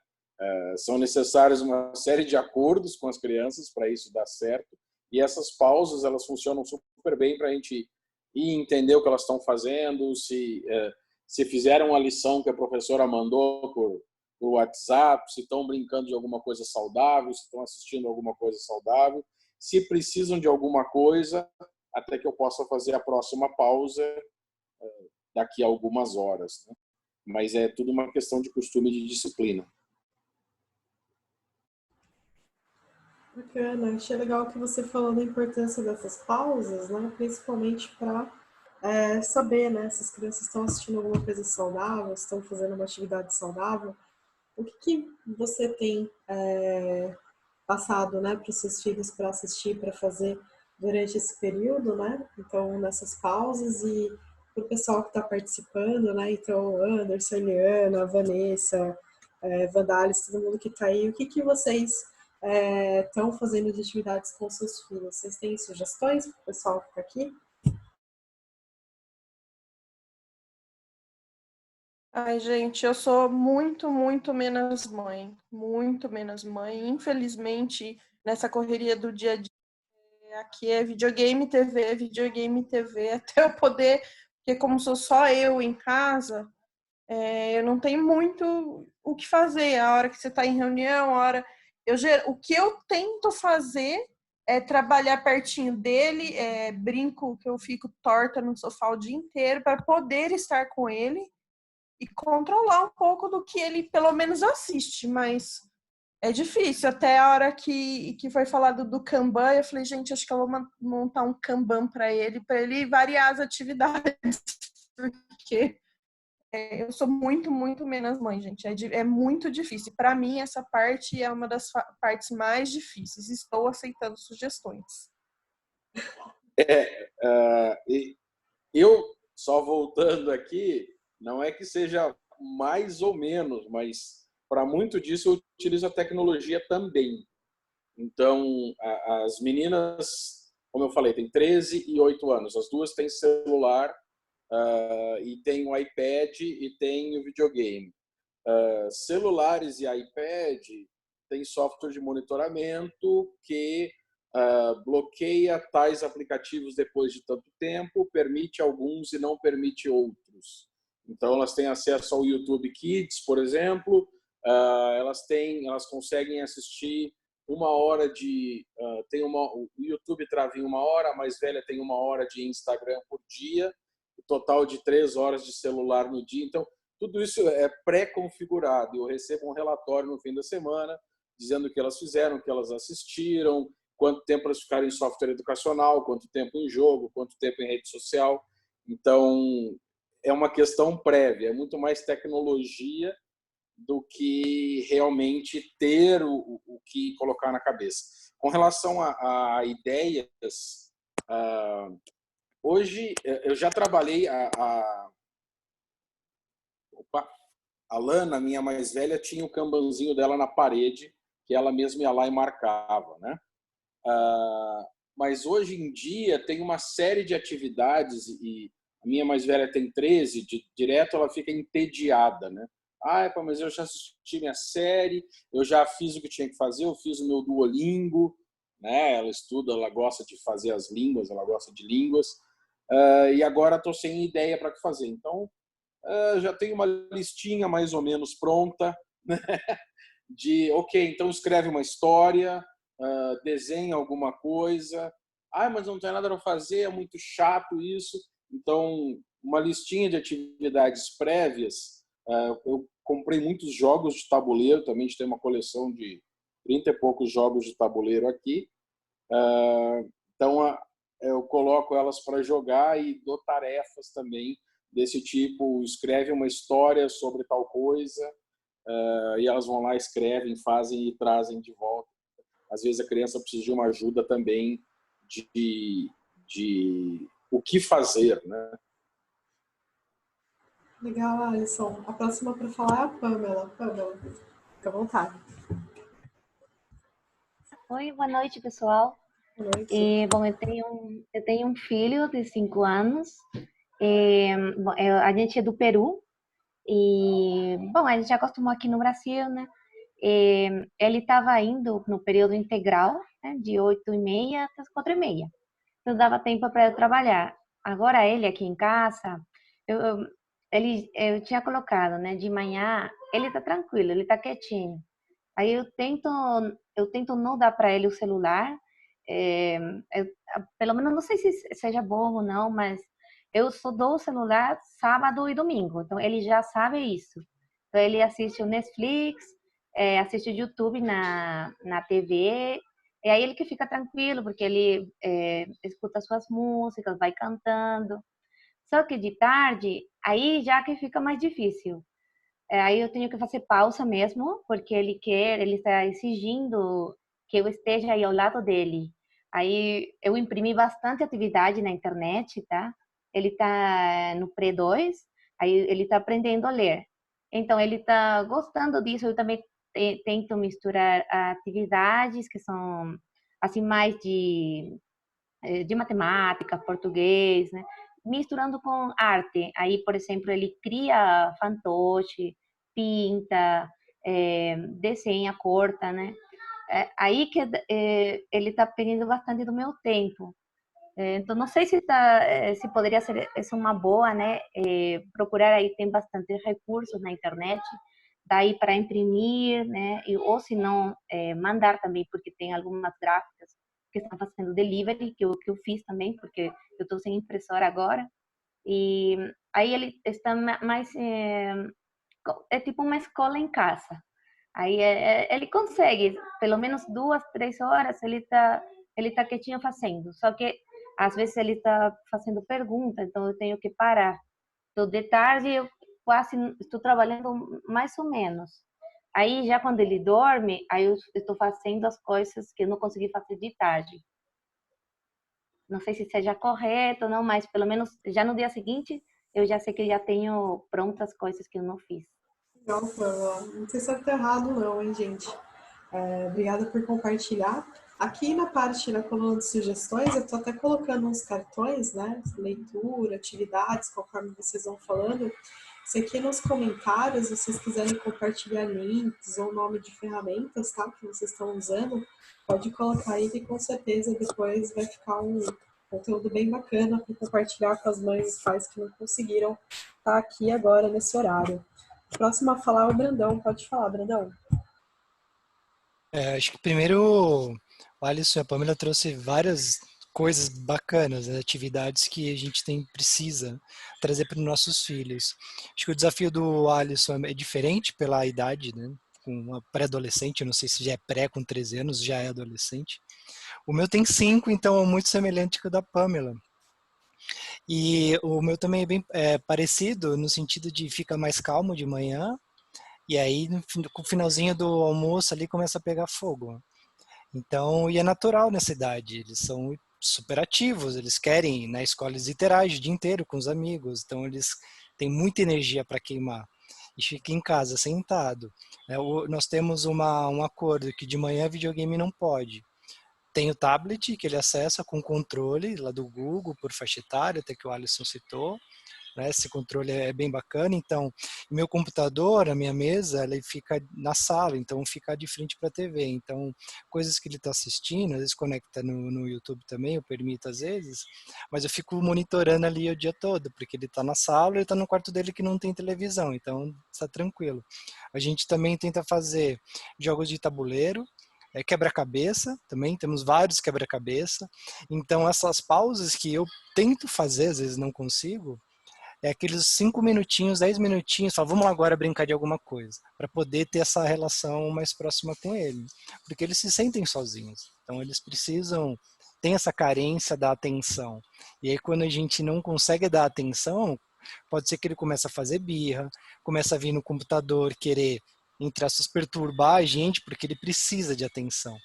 São necessários uma série de acordos com as crianças para isso dar certo. E essas pausas elas funcionam super bem para a gente ir entender o que elas estão fazendo, se fizeram a lição que a professora mandou por WhatsApp, se estão brincando de alguma coisa saudável, se estão assistindo alguma coisa saudável, se precisam de alguma coisa, até que eu possa fazer a próxima pausa daqui a algumas horas, né? Mas é tudo uma questão de costume e de disciplina. Bacana, achei legal que você falou da importância dessas pausas, né? Principalmente para saber, né? Se as crianças estão assistindo alguma coisa saudável, estão fazendo uma atividade saudável. O que você tem passado, né, para os seus filhos para assistir, para fazer durante esse período, né? Então, nessas pausas e para o pessoal que está participando, né? Então, Anderson, Eliana, Vanessa, Vandalis, todo mundo que está aí, o que vocês estão fazendo de atividades com seus filhos? Vocês têm sugestões para o pessoal que está aqui? Ai, gente, eu sou muito, muito menos mãe. Muito menos mãe. Infelizmente, nessa correria do dia a dia, aqui é videogame, TV, até eu poder, porque como sou só eu em casa, eu não tenho muito o que fazer. A hora que você está em reunião, o que eu tento fazer é trabalhar pertinho dele, brinco que eu fico torta no sofá o dia inteiro para poder estar com ele e controlar um pouco do que ele pelo menos assiste, mas é difícil. Até a hora que foi falado do Kanban, eu falei, gente, acho que eu vou montar um Kanban para ele variar as atividades, porque eu sou muito, muito menos mãe, gente. É muito difícil. Para mim, essa parte é uma das partes mais difíceis. Estou aceitando sugestões. Eu, só voltando aqui, não é que seja mais ou menos, mas para muito disso eu utilizo a tecnologia também. Então, as meninas, como eu falei, têm 13 e 8 anos. As duas têm celular e têm o iPad e têm o videogame. Celulares e iPad têm software de monitoramento que bloqueia tais aplicativos depois de tanto tempo, permite alguns e não permite outros. Então, elas têm acesso ao YouTube Kids, por exemplo, elas conseguem assistir 1 hora de... o YouTube trava em 1 hora, a mais velha tem 1 hora de Instagram por dia, o total de 3 horas de celular no dia. Então, tudo isso é pré-configurado. Eu recebo um relatório no fim da semana dizendo o que elas fizeram, o que elas assistiram, quanto tempo elas ficaram em software educacional, quanto tempo em jogo, quanto tempo em rede social. Então, é uma questão prévia, é muito mais tecnologia do que realmente ter o que colocar na cabeça. Com relação a ideias, hoje eu já trabalhei, a Lana, minha mais velha, tinha o Kanbanzinho dela na parede, que ela mesma ia lá e marcava, né? mas hoje em dia tem uma série de atividades, e a minha mais velha tem 13, direto ela fica entediada, né? Ah, pô, mas eu já assisti minha série, eu já fiz o que tinha que fazer, eu fiz o meu Duolingo, né? Ela estuda, ela gosta de fazer as línguas, ela gosta de línguas, e agora estou sem ideia para o que fazer. Então, já tenho uma listinha mais ou menos pronta, né? De, ok, então escreve uma história, desenha alguma coisa. Ah, mas não tem nada para fazer, é muito chato isso. Então, uma listinha de atividades prévias. Eu comprei muitos jogos de tabuleiro, também a gente tem uma coleção de 30 e poucos jogos de tabuleiro aqui. Então, eu coloco elas para jogar e dou tarefas também desse tipo. Escreve uma história sobre tal coisa, e elas vão lá, escrevem, fazem e trazem de volta. Às vezes a criança precisa de uma ajuda também de o que fazer, né? Legal, Alisson. A próxima para falar é a Pamela. Pamela, fica à vontade. Oi, boa noite, pessoal. Boa noite. Bom, eu tenho um filho de 5 anos. Bom, a gente é do Peru. E, bom, a gente já acostumou aqui no Brasil, né? Ele estava indo no período integral, né, de 8h30 até as 4h30. Então dava tempo para eu trabalhar. Agora ele aqui em casa, eu tinha colocado, né, de manhã, ele tá tranquilo, ele tá quietinho. Aí eu tento não dar para ele o celular. É, eu, pelo menos não sei se seja bom ou não, mas eu só dou o celular sábado e domingo. Então ele já sabe isso. Então ele assiste o Netflix, assiste o YouTube na TV. E aí ele que fica tranquilo, porque ele escuta suas músicas, vai cantando. Só que de tarde, aí já que fica mais difícil. Aí eu tenho que fazer pausa mesmo, porque ele está exigindo que eu esteja aí ao lado dele. Aí eu imprimi bastante atividade na internet, tá? Ele está no pré-2, aí ele está aprendendo a ler. Então ele está gostando disso. Eu também tento misturar atividades que são assim mais de matemática, português, né? Misturando com arte. Aí, por exemplo, ele cria fantoche, pinta, desenha, corta, né? Aí que ele está pedindo bastante do meu tempo. Então, não sei se poderia ser essa uma boa, né? Procurar aí, tem bastante recursos na internet, daí para imprimir, né? Ou se não, mandar também, porque tem algumas gráficas que estão fazendo delivery, que eu fiz também, porque eu estou sem impressora agora. E aí ele está mais... É tipo uma escola em casa. Aí ele consegue, pelo menos 2, 3 horas, ele tá quietinho fazendo. Só que às vezes ele está fazendo pergunta, então eu tenho que parar. Então de tarde eu quase estou trabalhando mais ou menos. Aí já quando ele dorme, aí eu estou fazendo as coisas que eu não consegui fazer de tarde. Não sei se seja correto ou não, mas pelo menos já no dia seguinte eu já sei que já tenho prontas coisas que eu não fiz. Legal, Pamela. Não sei se eu tô errado não, hein, gente. Obrigada por compartilhar. Aqui na parte, na coluna de sugestões, eu tô até colocando uns cartões, né? Leitura, atividades, conforme vocês vão falando. Se aqui nos comentários vocês quiserem compartilhar links ou nome de ferramentas, tá? Que vocês estão usando, pode colocar aí que com certeza depois vai ficar um conteúdo bem bacana para compartilhar com as mães e os pais que não conseguiram estar aqui agora nesse horário. Próximo a falar é o Brandão. Pode falar, Brandão. Acho que primeiro o Alisson e a Pamela trouxe várias coisas bacanas, né? Atividades que a gente precisa trazer para os nossos filhos. Acho que o desafio do Alisson é diferente pela idade, né? Com uma pré-adolescente, não sei se já é pré com 13 anos, já é adolescente. O meu tem 5, então é muito semelhante com o da Pamela. E o meu também é bem parecido, no sentido de fica mais calmo de manhã, e aí no finalzinho do almoço ali começa a pegar fogo. Então, e é natural nessa idade, eles são super ativos, eles querem, na escola eles interagem o dia inteiro com os amigos, então eles têm muita energia para queimar. E fica em casa sentado. Nós temos um acordo que de manhã videogame não pode. tem o tablet que ele acessa com controle lá do Google por faixa etária, até que o Alisson citou. Né? Esse controle é bem bacana. Então, meu computador, a minha mesa, ela fica na sala, então fica de frente para a TV. Então, coisas que ele está assistindo, às vezes conecta no YouTube também, eu permito às vezes, mas eu fico monitorando ali o dia todo, porque ele está na sala, ele está no quarto dele que não tem televisão, então está tranquilo. A gente também tenta fazer jogos de tabuleiro, quebra-cabeça, também temos vários quebra-cabeça. Então, essas pausas que eu tento fazer, às vezes não consigo, é aqueles 5 minutinhos, 10 minutinhos, fala, vamos agora brincar de alguma coisa, para poder ter essa relação mais próxima com ele, porque eles se sentem sozinhos, então eles precisam, tem essa carência da atenção, e aí quando a gente não consegue dar atenção, pode ser que ele comece a fazer birra, começa a vir no computador querer, entre aspas, perturbar a gente, porque ele precisa de atenção.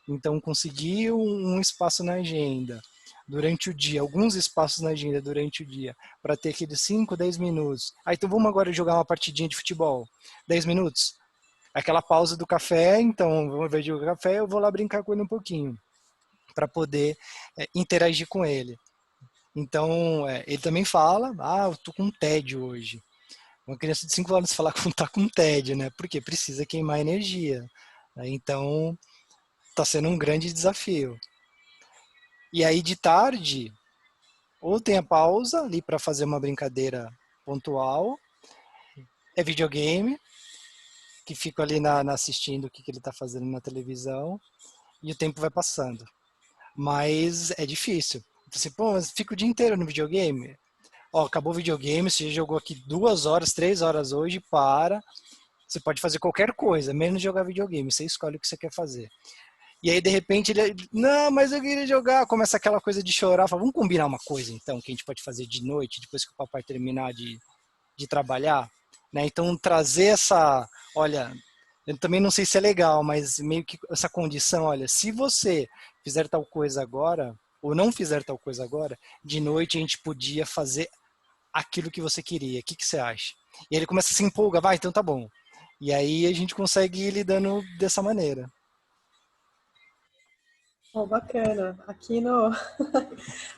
Então, conseguir um espaço na agenda durante o dia, alguns espaços na agenda durante o dia, para ter aqueles 5, 10 minutos. Então vamos agora jogar uma partidinha de futebol. 10 minutos. Aquela pausa do café, então, ao invés de jogar café, eu vou lá brincar com ele um pouquinho, para poder interagir com ele. Então, ele também fala, eu tô com tédio hoje. Uma criança de 5 anos falar que tá com tédio, né? Porque precisa queimar energia. Então, está sendo um grande desafio. E aí de tarde, ou tem a pausa ali para fazer uma brincadeira pontual, é videogame, que fico ali assistindo o que ele está fazendo na televisão, e o tempo vai passando. Mas é difícil. Assim, mas fico o dia inteiro no videogame. Acabou o videogame, você jogou aqui 2 horas, 3 horas hoje, para. Você pode fazer qualquer coisa, menos jogar videogame. Você escolhe o que você quer fazer. E aí, de repente, ele, não, mas eu queria jogar. Começa aquela coisa de chorar. Fala, vamos combinar uma coisa, então, que a gente pode fazer de noite, depois que o papai terminar de trabalhar. Né? Então, trazer essa, olha, eu também não sei se é legal, mas meio que essa condição, olha, se você fizer tal coisa agora, ou não fizer tal coisa agora, de noite a gente podia fazer aquilo que você queria. O que você acha? E aí ele começa a se empolgar, vai, então tá bom. E aí a gente consegue ir lidando dessa maneira. Bacana. Aqui no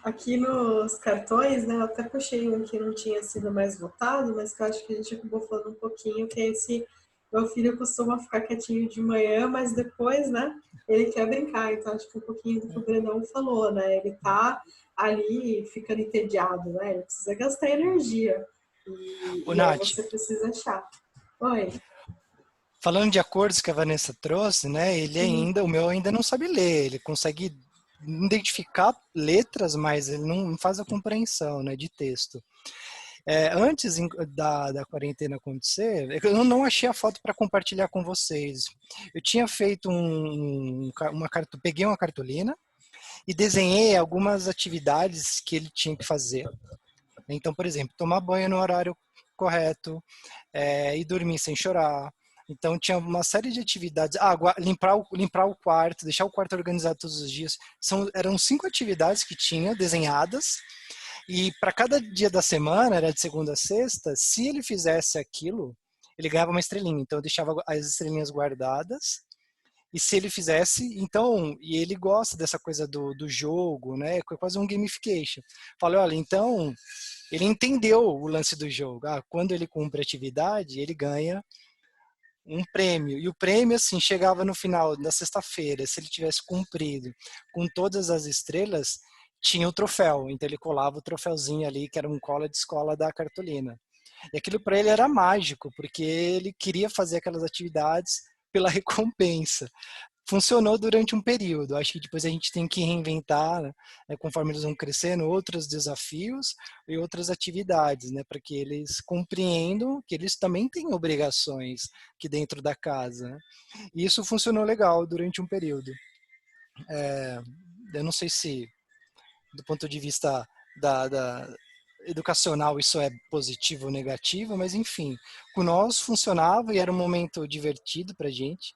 aqui nos cartões, né, eu até puxei um que não tinha sido mais votado, mas que eu acho que a gente acabou falando um pouquinho, que é esse, meu filho costuma ficar quietinho de manhã, mas depois, né, ele quer brincar, então acho que um pouquinho do que o Brendão falou, né, ele tá ali ficando entediado, né, ele precisa gastar energia, e aí Nath, você precisa achar. Oi. falando de acordos que a Vanessa trouxe, né? O meu ainda não sabe ler. Ele consegue identificar letras, mas ele não faz a compreensão, né, de texto. Antes da quarentena acontecer, eu não achei a foto para compartilhar com vocês. Eu tinha feito peguei uma cartolina e desenhei algumas atividades que ele tinha que fazer. Então, por exemplo, tomar banho no horário correto, ir dormir sem chorar. Então, tinha uma série de atividades. Limpar o quarto, deixar o quarto organizado todos os dias. Eram 5 atividades que tinha desenhadas. E para cada dia da semana, era de segunda a sexta, se ele fizesse aquilo, ele ganhava uma estrelinha. Então, eu deixava as estrelinhas guardadas. E se ele fizesse, então, e ele gosta dessa coisa do jogo, né? É quase um gamification. Falei, olha, então, ele entendeu o lance do jogo. Quando ele cumpre a atividade, ele ganha um prêmio. E o prêmio, assim, chegava no final da sexta-feira. Se ele tivesse cumprido com todas as estrelas, tinha o troféu. Então, ele colava o troféuzinho ali, que era um cola de escola da cartolina. E aquilo para ele era mágico, porque ele queria fazer aquelas atividades pela recompensa. Funcionou durante um período. Acho que depois a gente tem que reinventar, né, conforme eles vão crescendo, outros desafios e outras atividades, né, para que eles compreendam que eles também têm obrigações aqui dentro da casa. Né? E isso funcionou legal durante um período. Eu não sei se, do ponto de vista da educacional, isso é positivo ou negativo, mas enfim, com nós funcionava e era um momento divertido para a gente.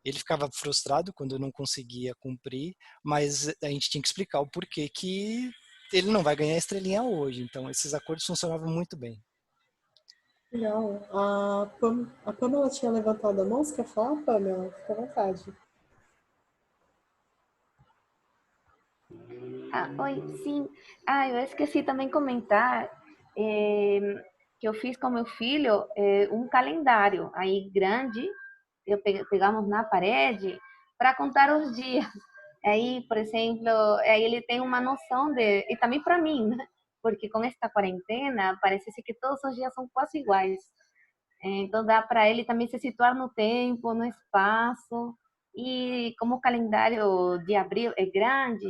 Ele ficava frustrado quando não conseguia cumprir, mas a gente tinha que explicar o porquê que ele não vai ganhar a estrelinha hoje. Então, esses acordos funcionavam muito bem. Legal. A Pamela tinha levantado a mão. Você quer falar, Pamela? Fica à vontade. Oi, sim. Eu esqueci também comentar que eu fiz com meu filho um calendário aí grande, pegamos na parede para contar os dias. Aí, por exemplo, aí ele tem uma noção e também para mim, né? Porque com esta quarentena parece que todos os dias são quase iguais. Então dá para ele também se situar no tempo, no espaço. E como o calendário de abril é grande,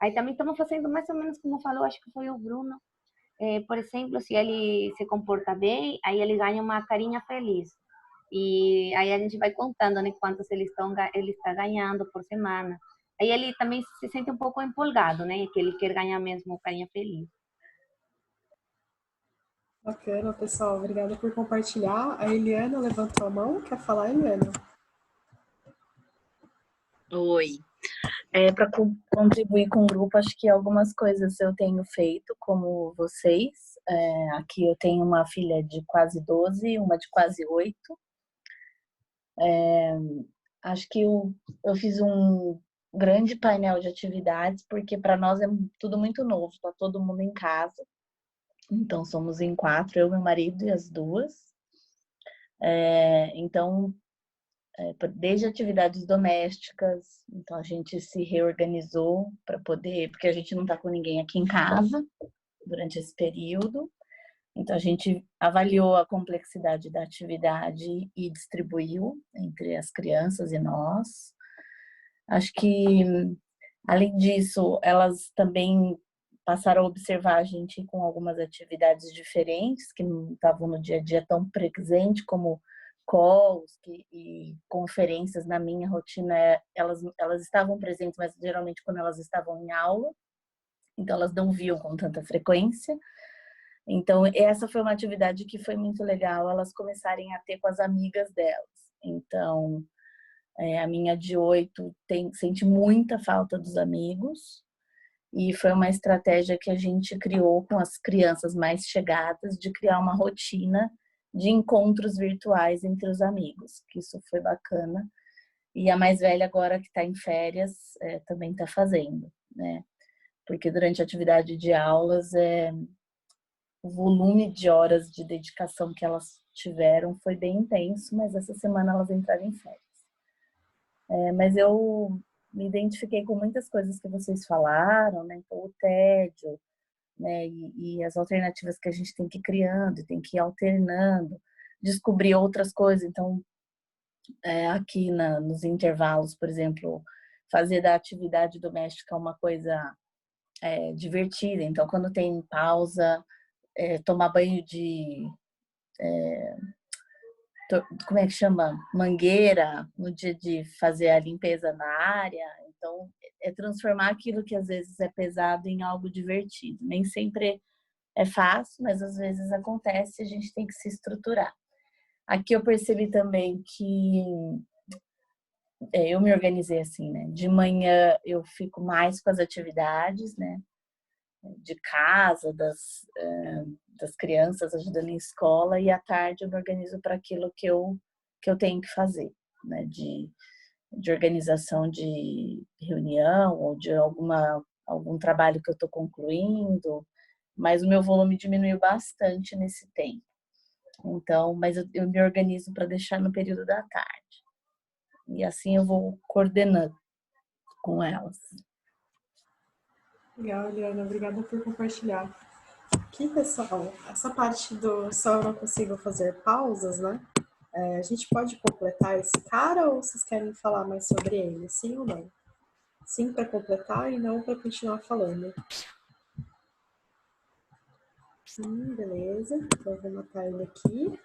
aí também estamos fazendo mais ou menos como falou, acho que foi o Bruno. Por exemplo, se ele se comporta bem, aí ele ganha uma carinha feliz. E aí a gente vai contando, né, quantos ele está ganhando por semana. Aí ele também se sente um pouco empolgado, né, que ele quer ganhar mesmo carinha feliz. Bacana, pessoal. Obrigada por compartilhar. A Eliana levantou a mão. Quer falar, Eliana? Oi. Para contribuir com o grupo, acho que algumas coisas eu tenho feito, como vocês. Aqui eu tenho uma filha de quase 12 e uma de quase 8. Acho que eu fiz um grande painel de atividades, porque para nós é tudo muito novo, está todo mundo em casa. Então, somos em 4, eu, meu marido e as 2. Então, desde atividades domésticas, então a gente se reorganizou para poder, porque a gente não está com ninguém aqui em casa durante esse período. Então, a gente avaliou a complexidade da atividade e distribuiu entre as crianças e nós. Acho que, além disso, elas também passaram a observar a gente com algumas atividades diferentes, que não estavam no dia a dia tão presente, como calls e conferências. Na minha rotina, elas estavam presentes, mas geralmente quando elas estavam em aula, então elas não viam com tanta frequência. Então, essa foi uma atividade que foi muito legal, elas começarem a ter com as amigas delas. Então, a minha de 8 sente muita falta dos amigos, e foi uma estratégia que a gente criou com as crianças mais chegadas, de criar uma rotina de encontros virtuais entre os amigos, que isso foi bacana. E a mais velha agora, que está em férias, também está fazendo, né? Porque durante a atividade de aulas, o volume de horas de dedicação que elas tiveram foi bem intenso, mas essa semana elas entraram em férias. Mas eu me identifiquei com muitas coisas que vocês falaram, né? Então, o tédio, né? E as alternativas que a gente tem que ir criando, tem que ir alternando, descobrir outras coisas. Então, aqui nos intervalos, por exemplo, fazer da atividade doméstica uma coisa divertida. Então, quando tem pausa, tomar banho de... como é que chama? Mangueira, no dia de fazer a limpeza na área. Então, transformar aquilo que às vezes é pesado em algo divertido. Nem sempre é fácil, mas às vezes acontece e a gente tem que se estruturar. Aqui eu percebi também que eu me organizei assim, né? De manhã eu fico mais com as atividades, né? De casa, das crianças, ajudando em escola, e à tarde eu me organizo para aquilo que eu tenho que fazer, né? De organização de reunião ou de algum trabalho que eu estou concluindo, mas o meu volume diminuiu bastante nesse tempo. Então, mas eu me organizo para deixar no período da tarde. E assim eu vou coordenando com elas. Legal, Eliana. Obrigada por compartilhar. Aqui, pessoal, essa parte do só eu não consigo fazer pausas, né? A gente pode completar esse cara ou vocês querem falar mais sobre ele? Sim ou não? Sim para completar e não para continuar falando. Sim, beleza. Então eu vou anotar ele aqui.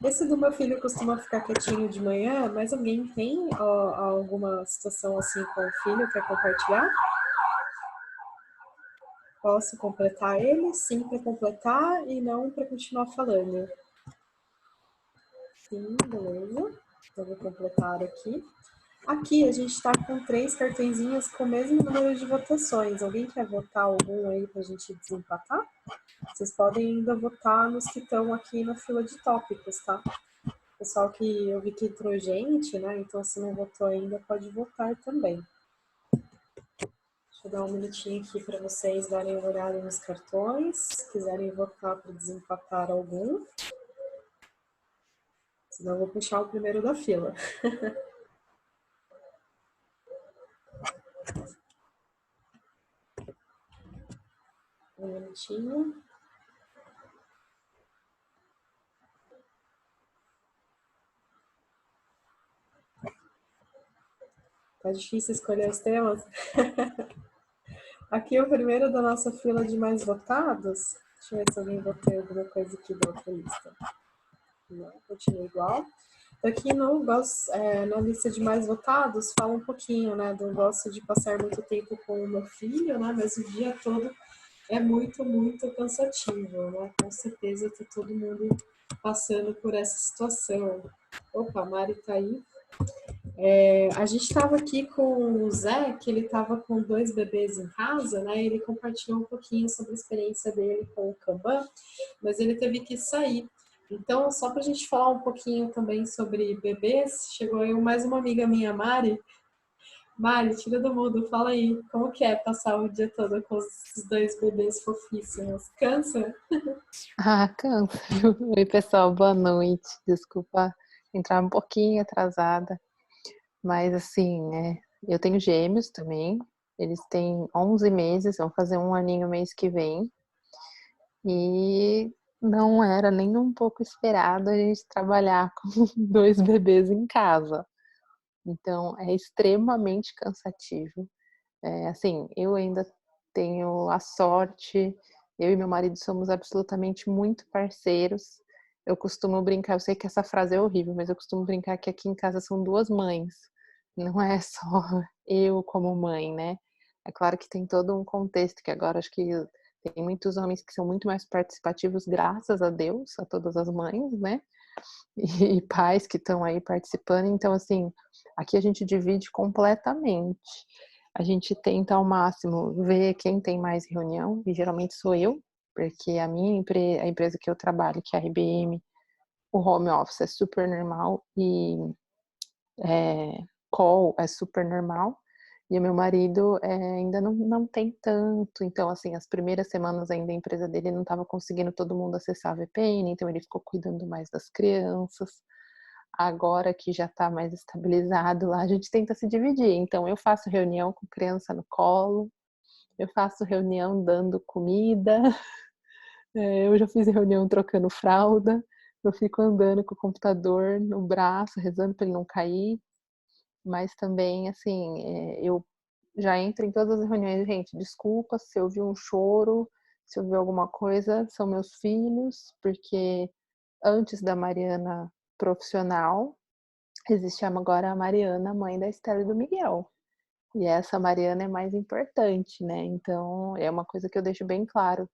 Esse do meu filho costuma ficar quietinho de manhã, mas alguém tem alguma situação assim com o filho? Quer compartilhar? Posso completar ele? Sim para completar e não para continuar falando. Sim, beleza. Então vou completar aqui. Aqui a gente está com 3 cartõezinhos com o mesmo número de votações. Alguém quer votar algum aí para a gente desempatar? Vocês podem ainda votar nos que estão aqui na fila de tópicos, tá? Pessoal que eu vi que entrou gente, né? Então se não votou ainda, pode votar também. Deixa eu dar um minutinho aqui para vocês darem uma olhada nos cartões. Se quiserem votar para desempatar algum. Senão eu vou puxar o primeiro da fila. Um minutinho. Tá difícil escolher os temas. Aqui o primeiro da nossa fila de mais votados. Deixa eu ver se alguém votou alguma coisa aqui da outra lista. Não, continua igual. Aqui na lista de mais votados, fala um pouquinho, né, do gosto de passar muito tempo com o meu filho, né, mas o dia todo é muito, muito cansativo, né, com certeza está todo mundo passando por essa situação. Opa, a Mari tá aí. A gente estava aqui com o Zé, que ele estava com 2 bebês em casa, né? Ele compartilhou um pouquinho sobre a experiência dele com o Kanban, mas ele teve que sair. Então, só para a gente falar um pouquinho também sobre bebês, chegou aí mais uma amiga minha, Mari. Mari, tira do mundo, fala aí, como que é passar o dia todo com os 2 bebês fofíssimos? Cansa? Ah, cansa. Oi, pessoal, boa noite. Desculpa entrar um pouquinho atrasada, mas assim, eu tenho gêmeos também. Eles têm 11 meses, vão fazer 1 aninho mês que vem. E não era nem um pouco esperado a gente trabalhar com 2 bebês em casa. Então, é extremamente cansativo. Assim, eu ainda tenho a sorte, eu e meu marido somos absolutamente muito parceiros. Eu costumo brincar, eu sei que essa frase é horrível, mas eu costumo brincar que aqui em casa são 2 mães. Não é só eu como mãe, né? É claro que tem todo um contexto que agora acho que tem muitos homens que são muito mais participativos, graças a Deus, a todas as mães, né? E pais que estão aí participando. Então, assim, aqui a gente divide completamente. A gente tenta ao máximo ver quem tem mais reunião, e geralmente sou eu, porque a empresa que eu trabalho, que é a IBM, o home office é super normal e call é super normal. E o meu marido ainda não tem tanto. Então, assim, as primeiras semanas ainda a empresa dele não estava conseguindo todo mundo acessar a VPN, então ele ficou cuidando mais das crianças. Agora que já está mais estabilizado lá, a gente tenta se dividir. Então, eu faço reunião com criança no colo, eu faço reunião dando comida, eu já fiz reunião trocando fralda, eu fico andando com o computador no braço, rezando para ele não cair. Mas também, assim, eu já entro em todas as reuniões, gente, desculpa se eu vi um choro, se eu vi alguma coisa, são meus filhos, porque antes da Mariana profissional, existe agora a Mariana, mãe da Estela e do Miguel. E essa Mariana é mais importante, né? Então, é uma coisa que eu deixo bem claro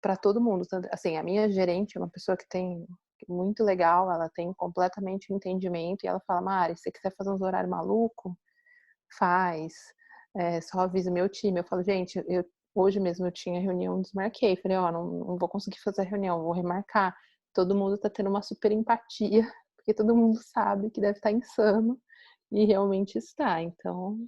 para todo mundo. Assim, a minha gerente é uma pessoa que tem muito legal, ela tem completamente entendimento e ela fala, Mari, se você quiser fazer uns horários maluco, faz, só avisa meu time. Eu falo, gente, hoje mesmo eu tinha reunião, desmarquei, falei, ó, não vou conseguir fazer a reunião, vou remarcar. Todo mundo tá tendo uma super empatia, porque todo mundo sabe que deve estar insano e realmente está, então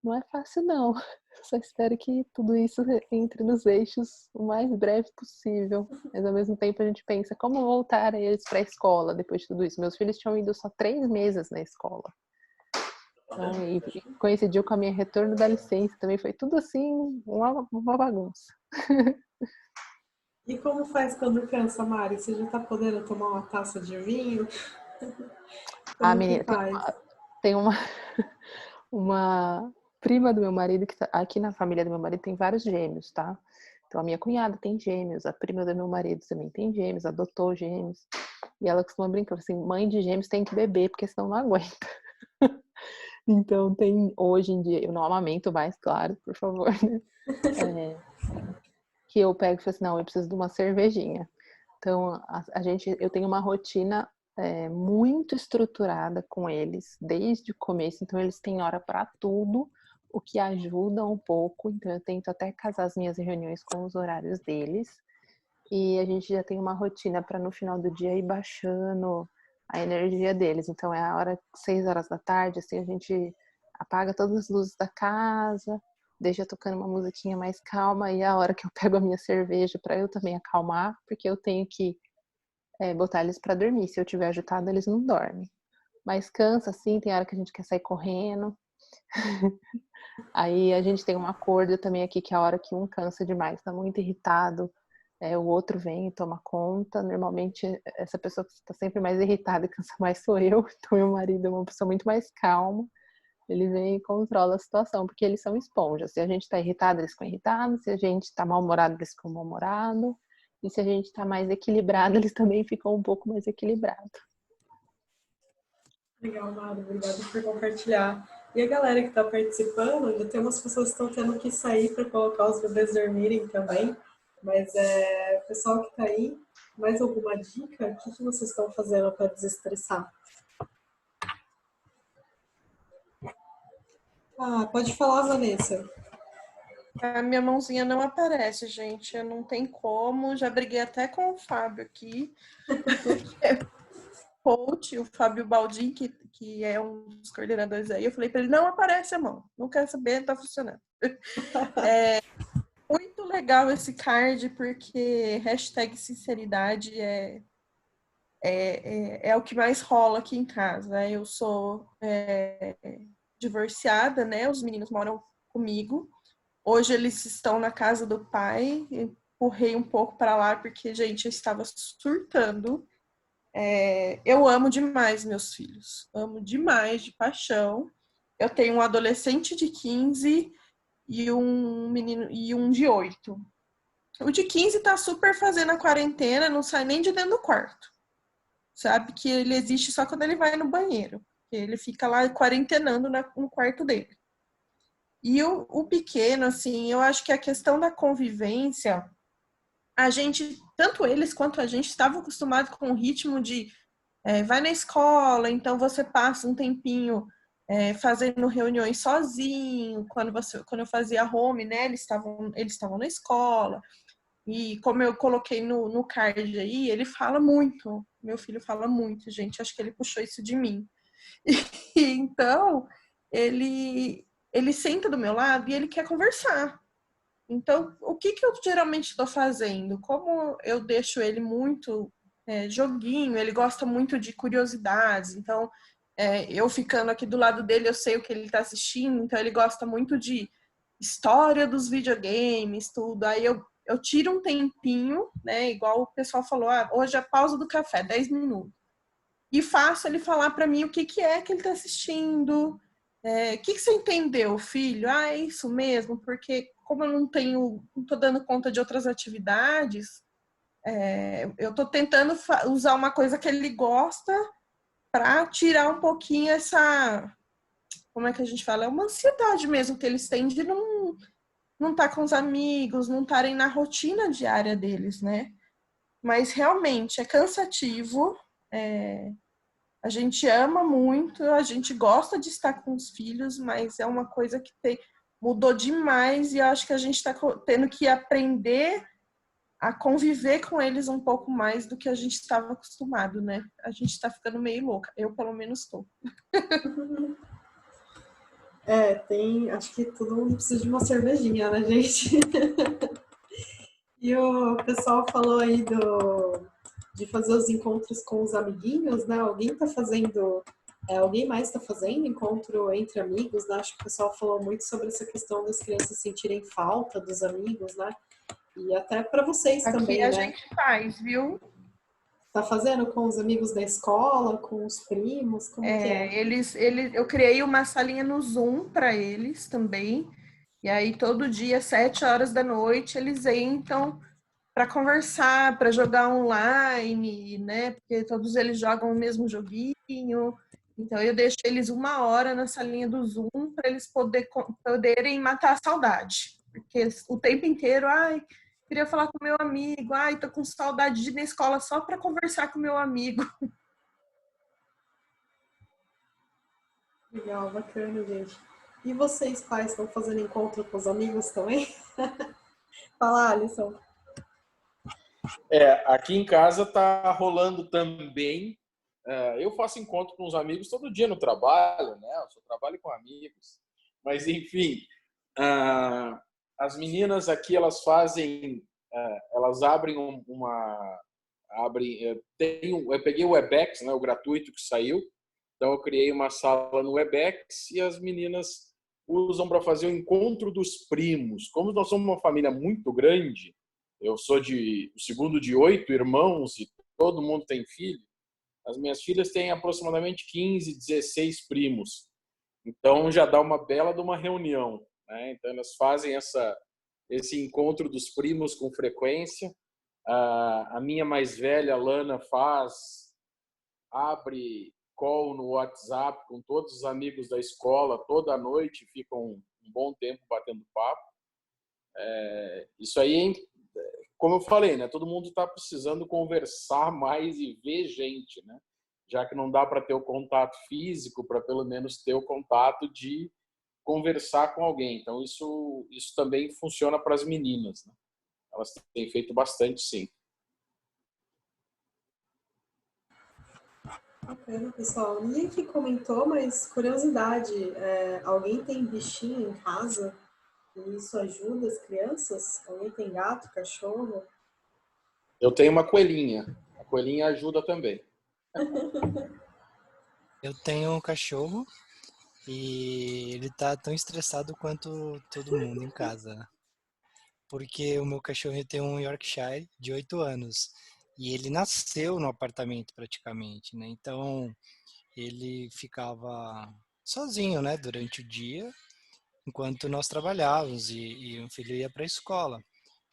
não é fácil não. Só espero que tudo isso entre nos eixos o mais breve possível. Mas ao mesmo tempo a gente pensa, como voltar eles para a escola depois de tudo isso? Meus filhos tinham ido só 3 meses na escola. Então, e coincidiu com a minha retorno da licença também. Foi tudo assim, uma bagunça. E como faz quando cansa, Mari? Você já tá podendo tomar uma taça de vinho? Como que Menina, faz? tem uma prima do meu marido, que tá aqui na família do meu marido tem vários gêmeos, tá? Então a minha cunhada tem gêmeos, a prima do meu marido também tem gêmeos, adotou gêmeos. E ela costuma brincar assim, mãe de gêmeos tem que beber, porque senão não aguenta. Então tem, hoje em dia, eu não amamento mais, claro, por favor, né? Que eu pego e falo assim, não, eu preciso de uma cervejinha. Então, eu tenho uma rotina muito estruturada com eles, desde o começo. Então, eles têm hora para tudo, o que ajuda um pouco. Então, eu tento até casar as minhas reuniões com os horários deles. E a gente já tem uma rotina para no final do dia ir baixando a energia deles. Então, é a hora 6 horas da tarde, assim, a gente apaga todas as luzes da casa, deixa tocando uma musiquinha mais calma e a hora que eu pego a minha cerveja para eu também acalmar, porque eu tenho que botar eles para dormir. Se eu tiver agitado, eles não dormem. Mas cansa, assim, tem hora que a gente quer sair correndo. Aí a gente tem um acordo também aqui que a hora que um cansa demais, tá muito irritado, o outro vem e toma conta. Normalmente essa pessoa que está sempre mais irritada e cansa mais sou eu. Então meu marido é uma pessoa muito mais calma. Ele vem e controla a situação, porque eles são esponjas. Se a gente está irritado, eles ficam irritados. Se a gente está mal-humorado, eles ficam mal-humorados. E se a gente está mais equilibrado, eles também ficam um pouco mais equilibrados. Legal, Mara, obrigada por compartilhar. E a galera que está participando, ainda tem umas pessoas que estão tendo que sair para colocar os bebês dormirem também, mas o pessoal que está aí, mais alguma dica? O que vocês estão fazendo para desestressar? Pode falar, Vanessa. A minha mãozinha não aparece, gente. Não tem como. Já briguei até com o Fábio aqui. Coach, o Fábio Baldin, que é um dos coordenadores aí. Eu falei para ele, não aparece a mão. Não quero saber, não tá funcionando. Muito legal esse card, porque #sinceridade é o que mais rola aqui em casa. Eu sou divorciada, né? Os meninos moram comigo. Hoje eles estão na casa do pai. Empurrei um pouco para lá, porque, gente, eu estava surtando. Eu amo demais meus filhos. Amo demais, de paixão. Eu tenho um adolescente de 15 e um menino e um de 8. O de 15 tá super fazendo a quarentena, não sai nem de dentro do quarto. Sabe que ele existe só quando ele vai no banheiro. Ele fica lá quarentenando no quarto dele. E o pequeno, assim, eu acho que a questão da convivência, a gente, tanto eles quanto a gente, estavam acostumados com o ritmo de vai na escola, então você passa um tempinho fazendo reuniões sozinho. Quando eu fazia home, né, eles estavam na escola. E como eu coloquei no card aí, ele fala muito. Meu filho fala muito, gente. Acho que ele puxou isso de mim. E, então, ele senta do meu lado e ele quer conversar. Então, o que eu geralmente estou fazendo? Como eu deixo ele muito joguinho, ele gosta muito de curiosidades. Então, eu ficando aqui do lado dele, eu sei o que ele está assistindo. Então, ele gosta muito de história dos videogames, tudo. Aí eu tiro um tempinho, né? Igual o pessoal falou, hoje é a pausa do café, 10 minutos. E faço ele falar para mim o que é que ele está assistindo. O que você entendeu, filho? É isso mesmo, porque como eu não estou dando conta de outras atividades, eu estou tentando usar uma coisa que ele gosta para tirar um pouquinho essa, como é que a gente fala? É uma ansiedade mesmo que eles têm de não estar com os amigos, não estarem na rotina diária deles, né? Mas realmente é cansativo. A gente ama muito, a gente gosta de estar com os filhos, mas é uma coisa que mudou demais e eu acho que a gente está tendo que aprender a conviver com eles um pouco mais do que a gente estava acostumado, né? A gente está ficando meio louca. Eu, pelo menos, estou. Acho que todo mundo precisa de uma cervejinha, né, gente? E o pessoal falou aí de fazer os encontros com os amiguinhos, né? Alguém mais está fazendo encontro entre amigos, né? Acho que o pessoal falou muito sobre essa questão das crianças sentirem falta dos amigos, né? E até para vocês aqui também, a né? gente faz, viu? Tá fazendo com os amigos da escola, com os primos, como que é? Eu criei uma salinha no Zoom para eles também. E aí todo dia, 7 horas da noite, eles entram para conversar, para jogar online, né? Porque todos eles jogam o mesmo joguinho. Então eu deixo eles 1 hora na salinha do Zoom para eles poderem matar a saudade. Porque o tempo inteiro, queria falar com meu amigo, tô com saudade de ir na escola só para conversar com meu amigo. Legal, bacana, gente. E vocês, pais, estão fazendo encontro com os amigos também? Fala, Alisson. Aqui em casa tá rolando também. Eu faço encontro com os amigos todo dia no trabalho, né? Eu só trabalho com amigos. Mas, enfim, As meninas aqui, elas fazem, elas abrem eu peguei o Webex, né, o gratuito que saiu, então eu criei uma sala no Webex e as meninas usam para fazer o encontro dos primos. Como nós somos uma família muito grande, eu sou o segundo de 8 irmãos e todo mundo tem filho, as minhas filhas têm aproximadamente 15, 16 primos. Então já dá uma bela de uma reunião, né? Então elas fazem esse encontro dos primos com frequência. A minha mais velha, Lana, abre call no WhatsApp com todos os amigos da escola toda noite, ficam um bom tempo batendo papo. Isso aí, como eu falei, né? Todo mundo está precisando conversar mais e ver gente, né? Já que não dá para ter o contato físico, para pelo menos ter o contato de conversar com alguém. Então, isso também funciona para as meninas, né? Elas têm feito bastante, sim. Bacana, pessoal. Ninguém aqui comentou, mas curiosidade, alguém tem bichinho em casa e isso ajuda as crianças? Alguém tem gato, cachorro? Eu tenho uma coelhinha. A coelhinha ajuda também. Eu tenho um cachorro e ele tá tão estressado quanto todo mundo em casa, né? Porque o meu cachorro tem um Yorkshire de 8 anos e ele nasceu no apartamento praticamente, né? Então ele ficava sozinho, né, durante o dia, enquanto nós trabalhávamos e o filho ia para a escola.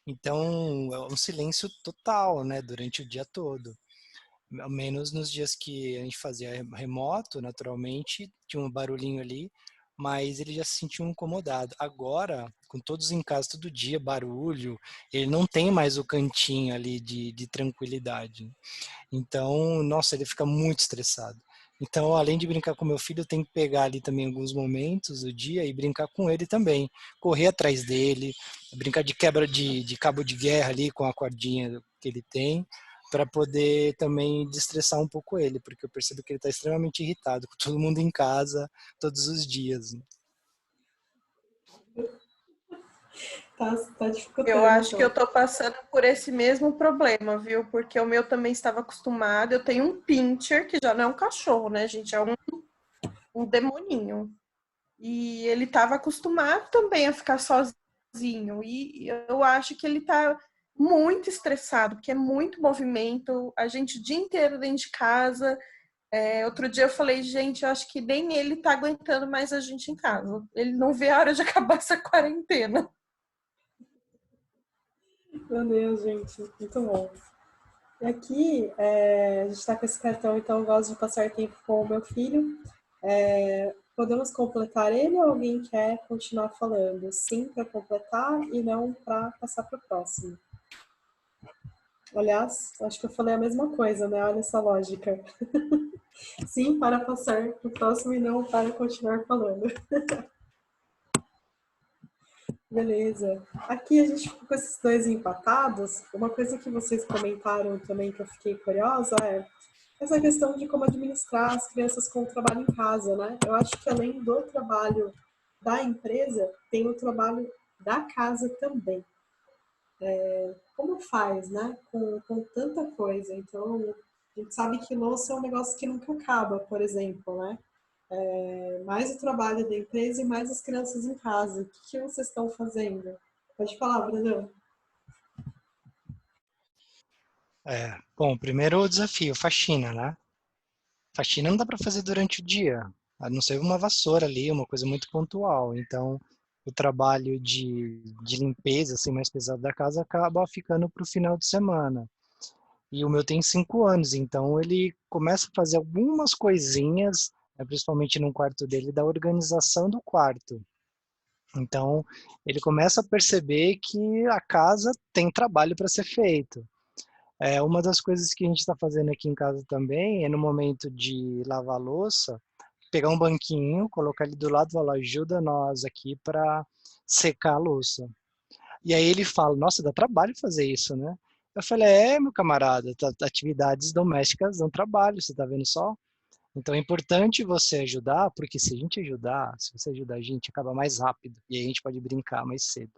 Então é um silêncio total, né, durante o dia todo. Ao menos nos dias que a gente fazia remoto, naturalmente, tinha um barulhinho ali, mas ele já se sentiu incomodado. Agora, com todos em casa todo dia, barulho, ele não tem mais o cantinho ali de tranquilidade. Então, nossa, ele fica muito estressado. Então, além de brincar com meu filho, eu tenho que pegar ali também alguns momentos do dia e brincar com ele também. Correr atrás dele, brincar de quebra de cabo de guerra ali com a cordinha que ele tem, para poder também destressar um pouco ele, porque eu percebo que ele está extremamente irritado com todo mundo em casa, todos os dias. Tá dificultando. Eu acho que então. eu tô passando por esse mesmo problema, viu? Porque o meu também estava acostumado. Eu tenho um pincher, que já não é um cachorro, né, gente? É um demoninho. E ele estava acostumado também a ficar sozinho. E eu acho que ele tá muito estressado, porque é muito movimento, a gente o dia inteiro dentro de casa. Outro dia eu falei, gente, eu acho que nem ele tá aguentando mais a gente em casa. Ele não vê a hora de acabar essa quarentena. Meu Deus, gente, muito bom. E aqui, a gente está com esse cartão, então eu gosto de passar tempo com o meu filho. Podemos completar ele ou alguém quer continuar falando? Sim, para completar e não para passar para o próximo. Aliás, acho que eu falei a mesma coisa, né? Olha essa lógica. Sim, para passar para o próximo e não para continuar falando. Beleza. Aqui a gente ficou com esses dois empatados. Uma coisa que vocês comentaram também que eu fiquei curiosa é essa questão de como administrar as crianças com o trabalho em casa, né? Eu acho que além do trabalho da empresa, tem o trabalho da casa também. Como faz, né? Com tanta coisa. Então, a gente sabe que louça é um negócio que nunca acaba, por exemplo, né? Mais o trabalho da empresa e mais as crianças em casa. O que vocês estão fazendo? Pode falar, Brandão. Bom, primeiro o desafio, faxina, né? Faxina não dá para fazer durante o dia, a não ser uma vassoura ali, uma coisa muito pontual. Então, o trabalho de limpeza, assim, mais pesado da casa acaba ficando para o final de semana. E o meu tem 5 anos, então ele começa a fazer algumas coisinhas, né, principalmente no quarto dele, da organização do quarto. Então, ele começa a perceber que a casa tem trabalho para ser feito. Uma das coisas que a gente está fazendo aqui em casa também é no momento de lavar a louça, pegar um banquinho, colocar ele do lado e falar, ajuda nós aqui para secar a louça. E aí ele fala, nossa, dá trabalho fazer isso, né? Eu falei, meu camarada, atividades domésticas dão trabalho, você tá vendo só? Então é importante você ajudar, porque se a gente ajudar, se você ajudar a gente, acaba mais rápido e aí a gente pode brincar mais cedo.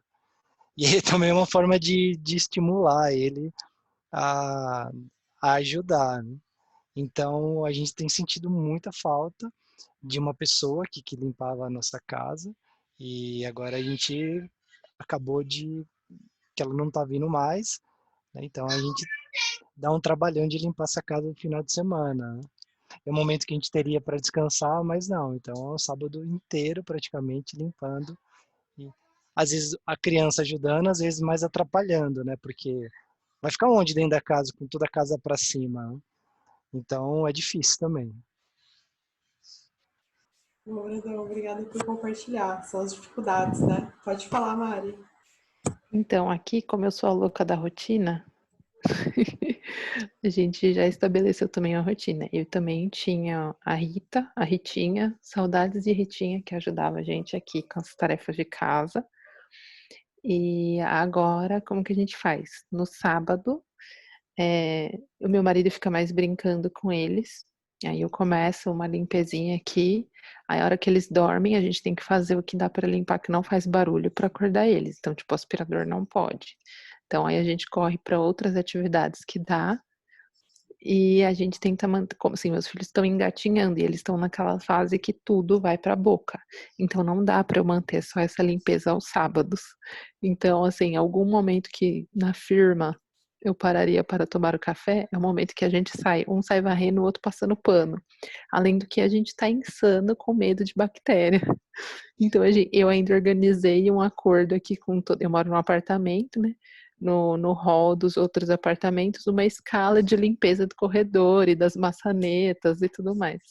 E aí também é uma forma de estimular ele a, a ajudar, né? Então a gente tem sentido muita falta de uma pessoa que limpava a nossa casa e agora a gente acabou que ela não está vindo mais, né? Então a gente dá um trabalhão de limpar essa casa no final de semana, né? É um momento que a gente teria para descansar, mas não. Então é um sábado inteiro praticamente limpando. E, às vezes a criança ajudando, às vezes mais atrapalhando, né? Porque vai ficar onde dentro da casa com toda a casa para cima, né? Então é difícil também. Bom, Brandão, obrigada por compartilhar. São as dificuldades, né? Pode falar, Mari. Então, aqui, como eu sou a louca da rotina, a gente já estabeleceu também a rotina. Eu também tinha a Rita, a Ritinha, saudades de Ritinha, que ajudava a gente aqui com as tarefas de casa. E agora, como que a gente faz? No sábado, o meu marido fica mais brincando com eles. Aí eu começo uma limpezinha aqui. Aí a hora que eles dormem, a gente tem que fazer o que dá para limpar que não faz barulho para acordar eles. Então, tipo, o aspirador não pode. Então aí a gente corre para outras atividades que dá. E a gente tenta manter, como assim, meus filhos estão engatinhando e eles estão naquela fase que tudo vai para a boca. Então não dá para eu manter só essa limpeza aos sábados. Então, assim, algum momento que na firma eu pararia para tomar o café, é o momento que a gente sai, um sai varrendo, o outro passando pano. Além do que a gente está insano com medo de bactéria. Então eu ainda organizei um acordo aqui com todo, eu moro num apartamento, né? No hall dos outros apartamentos, uma escala de limpeza do corredor e das maçanetas e tudo mais.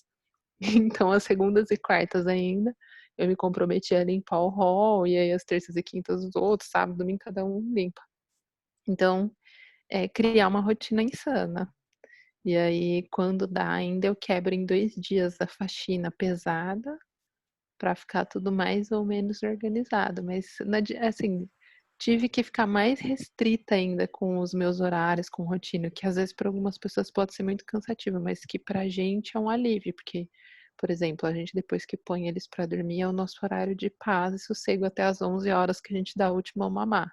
Então, as segundas e quartas ainda, eu me comprometi a limpar o hall, e aí as terças e quintas os outros, sábado, domingo, cada um limpa. Então, criar uma rotina insana. E aí, quando dá, ainda eu quebro em 2 dias a faxina pesada, para ficar tudo mais ou menos organizado, mas assim, tive que ficar mais restrita ainda com os meus horários, com rotina, que às vezes para algumas pessoas pode ser muito cansativo, mas que pra gente é um alívio, porque, por exemplo, a gente depois que põe eles para dormir é o nosso horário de paz e sossego até às 11 horas que a gente dá a última mamar.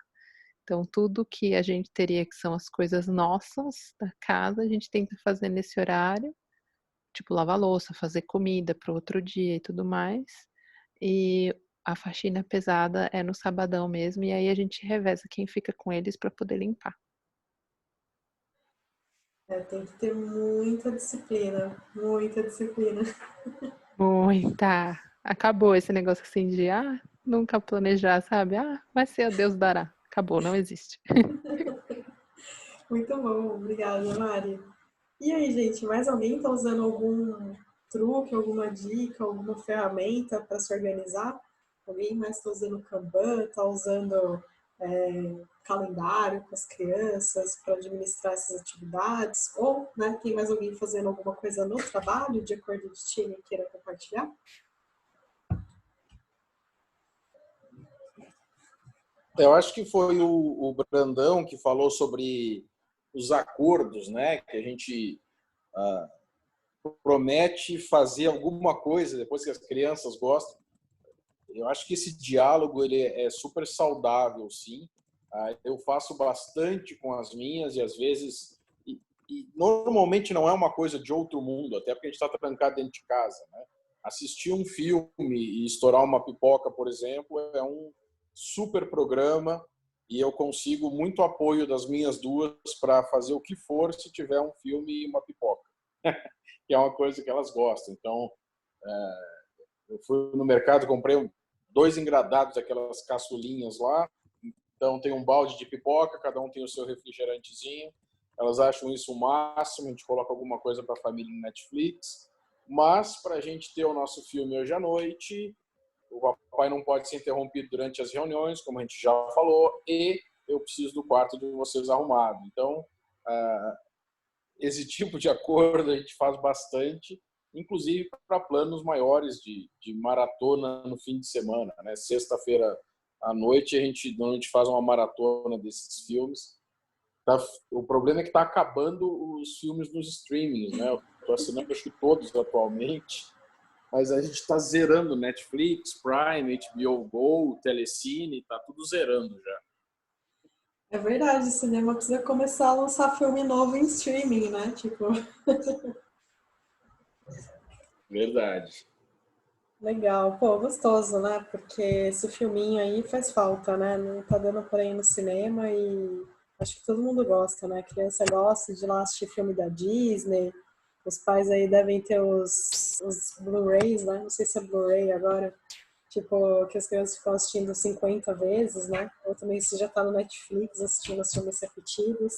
Então, tudo que a gente teria que são as coisas nossas da casa, a gente tenta fazer nesse horário, tipo lavar louça, fazer comida para o outro dia e tudo mais. E a faxina pesada é no sabadão mesmo, e aí a gente reveza quem fica com eles para poder limpar. Tem que ter muita disciplina, muita disciplina. Muita. Acabou esse negócio assim de nunca planejar, sabe? Vai ser, Deus dará. Acabou, não existe. Muito bom, obrigada, Mari. E aí, gente, mais alguém está usando algum truque, alguma dica, alguma ferramenta para se organizar? Alguém mais está usando Kanban, está usando calendário com as crianças para administrar essas atividades? Ou tem mais alguém fazendo alguma coisa no trabalho, de acordo de time, e queira compartilhar? Eu acho que foi o Brandão que falou sobre os acordos, né? Que a gente promete fazer alguma coisa depois que as crianças gostam. Eu acho que esse diálogo ele é super saudável, sim. Eu faço bastante com as minhas e às vezes e normalmente não é uma coisa de outro mundo, até porque a gente está trancado dentro de casa, né? Assistir um filme e estourar uma pipoca, por exemplo, é um super programa e eu consigo muito apoio das minhas duas para fazer o que for se tiver um filme e uma pipoca, que é uma coisa que elas gostam. Então, eu fui no mercado, comprei 2 engradados daquelas caçulinhas lá, então tem um balde de pipoca, cada um tem o seu refrigerantezinho. Elas acham isso o máximo, a gente coloca alguma coisa para a família no Netflix. Mas, para a gente ter o nosso filme hoje à noite, o papai não pode ser interrompido durante as reuniões, como a gente já falou, e eu preciso do quarto de vocês arrumado. Então, esse tipo de acordo a gente faz bastante, inclusive para planos maiores de maratona no fim de semana, né? Sexta-feira à noite a gente normalmente faz uma maratona desses filmes. O problema é que está acabando os filmes nos streamings, né? Eu Estou assinando acho que todos atualmente. Mas a gente está zerando Netflix, Prime, HBO Go, Telecine, está tudo zerando já. É verdade, o cinema precisa começar a lançar filme novo em streaming, né? Tipo, Verdade. legal. Pô, gostoso, né? Porque esse filminho aí faz falta, né? Não tá dando por aí no cinema e acho que todo mundo gosta, né? A criança gosta de ir lá assistir filme da Disney. Os pais aí devem ter os Blu-rays, né? Não sei se é Blu-ray agora. Tipo, que as crianças ficam assistindo 50 vezes, né? Ou também se já tá no Netflix assistindo os filmes repetidos.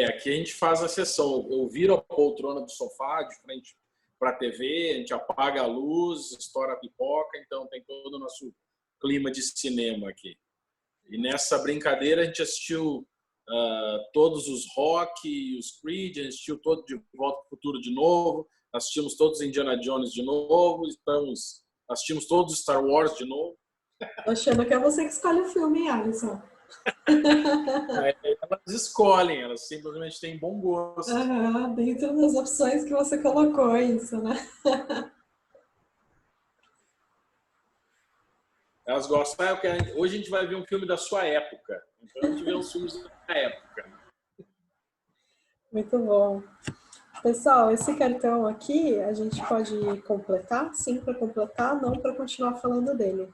Aqui a gente faz a sessão. Eu viro a poltrona do sofá de frente para a TV, a gente apaga a luz, estoura a pipoca, então tem todo o nosso clima de cinema aqui. E nessa brincadeira a gente assistiu todos os Rock, os Creed, a gente assistiu todo de Volta para o Futuro de novo, assistimos todos Indiana Jones de novo, assistimos todos Star Wars de novo. Tô achando que é você que escolhe o filme, hein, Alisson? Elas escolhem, elas simplesmente têm bom gosto. Dentro das opções que você colocou, isso, né? Elas gostam, hoje a gente vai ver um filme da sua época. Então a gente vê os filmes da época. Muito bom. Pessoal, esse cartão aqui a gente pode completar? Sim, para completar, não para continuar falando dele.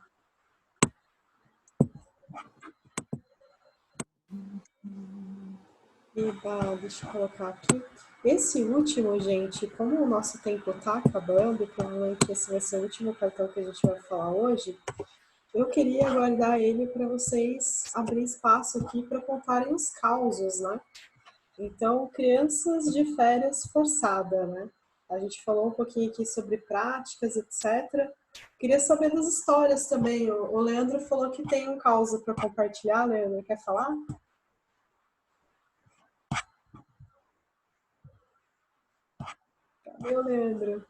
Deixa eu colocar aqui. Esse último, gente, como o nosso tempo está acabando, provavelmente esse vai ser o último cartão que a gente vai falar hoje, eu queria guardar ele para vocês abrir espaço aqui para contarem os causos, né? Então, crianças de férias forçada, né? A gente falou um pouquinho aqui sobre práticas, etc. Queria saber das histórias também. O Leandro falou que tem um caso para compartilhar. Leandro, quer falar? Cadê o Leandro?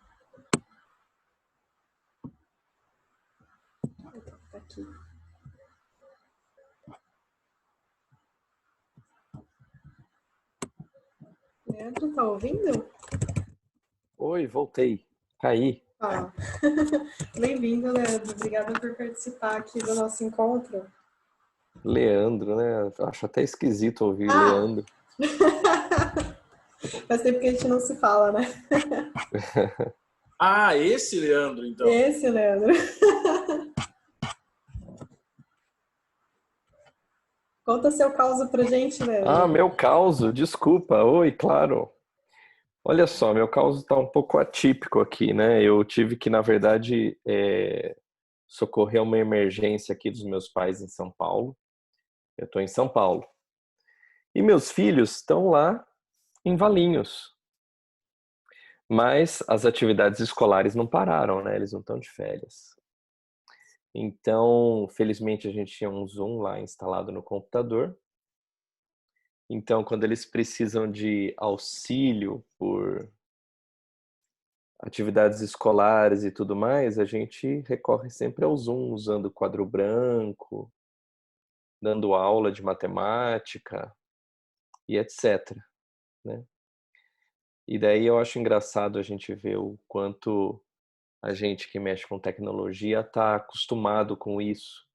Tá aqui. Leandro, tá ouvindo? Oi, voltei. Caí. Bem-vindo, Leandro. Obrigada por participar aqui do nosso encontro. Leandro, né? Acho até esquisito ouvir Leandro. Faz tempo que a gente não se fala, né? Esse Leandro, então. Esse Leandro. Conta seu caso pra gente, Leandro. Meu caso, desculpa. Oi, claro. Olha só, meu caso está um pouco atípico aqui, né? Eu tive que, na verdade, socorrer uma emergência aqui dos meus pais em São Paulo. Eu estou em São Paulo. E meus filhos estão lá em Valinhos. Mas as atividades escolares não pararam, né? Eles não estão de férias. Então, felizmente, a gente tinha um Zoom lá instalado no computador. Então, quando eles precisam de auxílio por atividades escolares e tudo mais, a gente recorre sempre ao Zoom, usando o quadro branco, dando aula de matemática e etc. Né? E daí eu acho engraçado a gente ver o quanto a gente que mexe com tecnologia está acostumado com isso.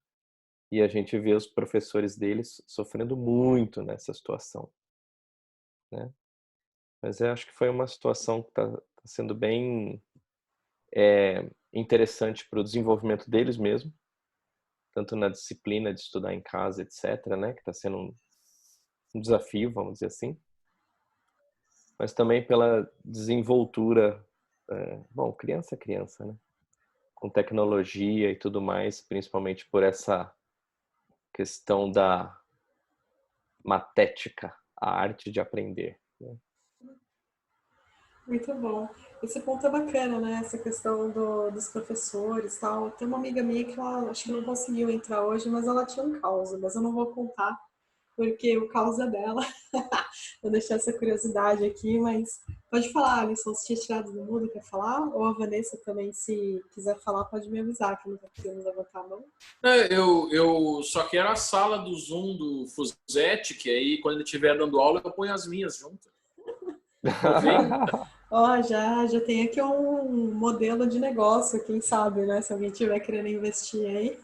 E a gente vê os professores deles sofrendo muito nessa situação. Né? Mas eu acho que foi uma situação que está sendo bem interessante para o desenvolvimento deles mesmo, tanto na disciplina de estudar em casa, etc., né? Que está sendo um desafio, vamos dizer assim, mas também pela desenvoltura, criança é criança, né? Com tecnologia e tudo mais, principalmente por essa questão da matética, a arte de aprender. Né? Muito bom. Esse ponto é bacana, né? Essa questão dos professores e tal. Tem uma amiga minha que ela acho que não conseguiu entrar hoje, mas ela tinha um caos, mas eu não vou contar, porque o caos é dela. Vou deixar essa curiosidade aqui, mas pode falar, Alisson, se tinha tirado do mudo, quer falar? Ou a Vanessa também, se quiser falar, pode me avisar, que eu não tô conseguindo levantar a mão. Eu só quero a sala do Zoom do Fusetti, que aí quando ele estiver dando aula eu ponho as minhas juntas. Ó, já tem aqui um modelo de negócio, quem sabe, né? Se alguém tiver querendo investir aí.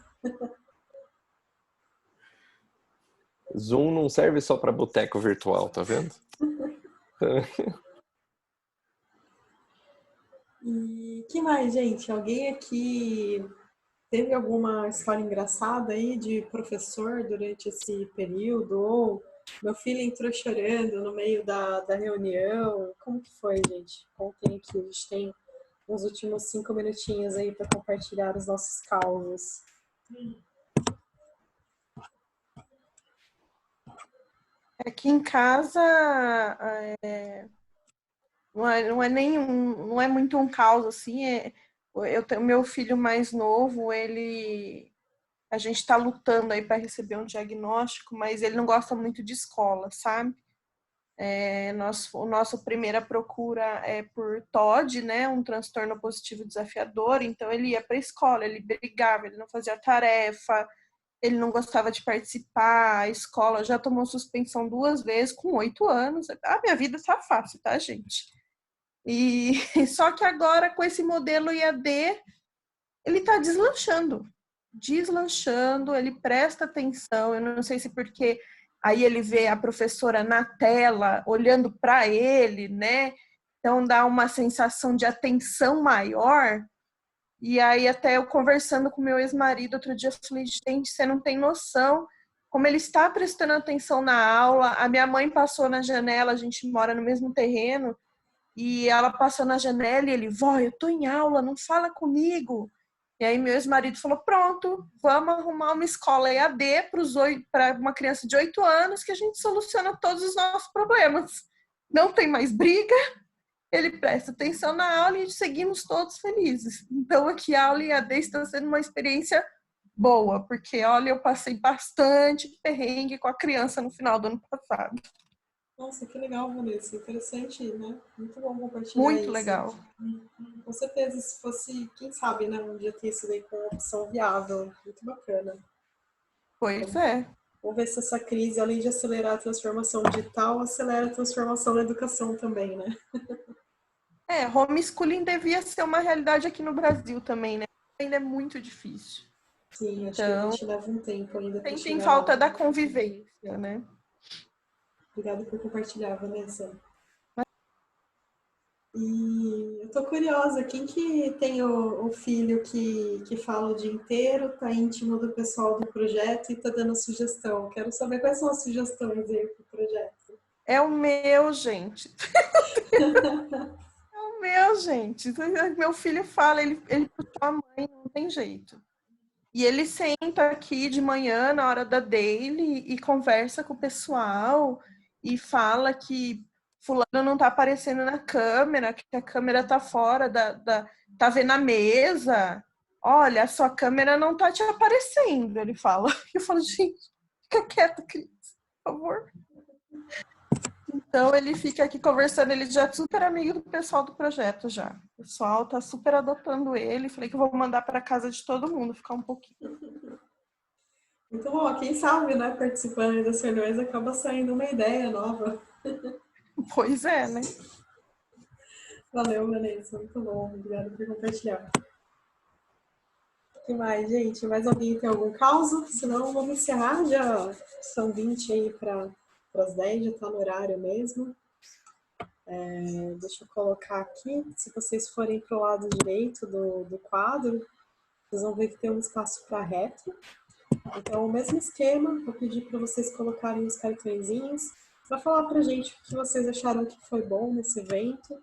Zoom não serve só para boteco virtual, tá vendo? E que mais, gente? Alguém aqui teve alguma história engraçada aí de professor durante esse período? Ou meu filho entrou chorando no meio da reunião? Como que foi, gente? Contem aqui, a gente tem uns últimos 5 minutinhos aí para compartilhar os nossos causos. Aqui em casa não é muito um caos assim. Eu tenho meu filho mais novo, a gente está lutando aí para receber um diagnóstico, mas ele não gosta muito de escola, sabe? Nossa primeira procura é por TOD, né? Um transtorno positivo desafiador. Então ele ia para a escola, ele brigava, ele não fazia tarefa, ele não gostava de participar. A escola já tomou suspensão 2 vezes com 8 anos. A minha vida tá fácil, tá, gente? E só que agora com esse modelo IAD ele tá deslanchando, ele presta atenção. Eu não sei se porque aí ele vê a professora na tela olhando para ele, né? Então dá uma sensação de atenção maior. E aí até eu conversando com meu ex-marido outro dia, eu falei, gente, você não tem noção como ele está prestando atenção na aula. A minha mãe passou na janela, a gente mora no mesmo terreno, e ela passou na janela e ele, vó, eu tô em aula, não fala comigo. E aí meu ex-marido falou, pronto, vamos arrumar uma escola EAD para uma criança de 8 anos que a gente soluciona todos os nossos problemas. Não tem mais briga, ele presta atenção na aula e seguimos todos felizes. Então aqui a aula EAD está sendo uma experiência boa, porque olha, eu passei bastante perrengue com a criança no final do ano passado. Nossa, que legal, Vanessa. Interessante, né? Muito bom compartilhar Muito isso. legal. Com certeza, se fosse, quem sabe, né? Um dia ter isso daí com opção viável. Muito bacana. Pois é. Vamos ver se essa crise, além de acelerar a transformação digital, acelera a transformação na educação também, né? Homeschooling devia ser uma realidade aqui no Brasil também, né? Ainda é muito difícil. Sim, acho que a gente leva um tempo ainda para chegar. Tem falta da convivência, né? Obrigada por compartilhar, Vanessa. E eu tô curiosa, quem que tem o filho que fala o dia inteiro, tá íntimo do pessoal do projeto e tá dando sugestão? Quero saber quais são as sugestões aí pro projeto. É o meu, gente. É o meu, gente. Meu filho fala, ele puxou a mãe, não tem jeito. E ele senta aqui de manhã, na hora da daily, e conversa com o pessoal, e fala que fulano não tá aparecendo na câmera, que a câmera tá fora, tá vendo a mesa. Olha, a sua câmera não tá te aparecendo, ele fala. Eu falo, gente, fica quieto, Cris, por favor. Então ele fica aqui conversando, ele já é super amigo do pessoal do projeto já. O pessoal tá super adotando ele, falei que eu vou mandar para casa de todo mundo, ficar um pouquinho. Muito bom, quem sabe, né, participando das reuniões acaba saindo uma ideia nova. Pois é, né? Valeu, Vanessa, muito bom, obrigada por compartilhar. O que mais, gente? Mais alguém tem algum caso? Senão vamos encerrar, já são 20 aí para as 10, já está no horário mesmo. Deixa eu colocar aqui, se vocês forem para o lado direito do quadro, vocês vão ver que tem um espaço para reto. Então, o mesmo esquema, vou pedir para vocês colocarem os cartõezinhos para falar para a gente o que vocês acharam que foi bom nesse evento.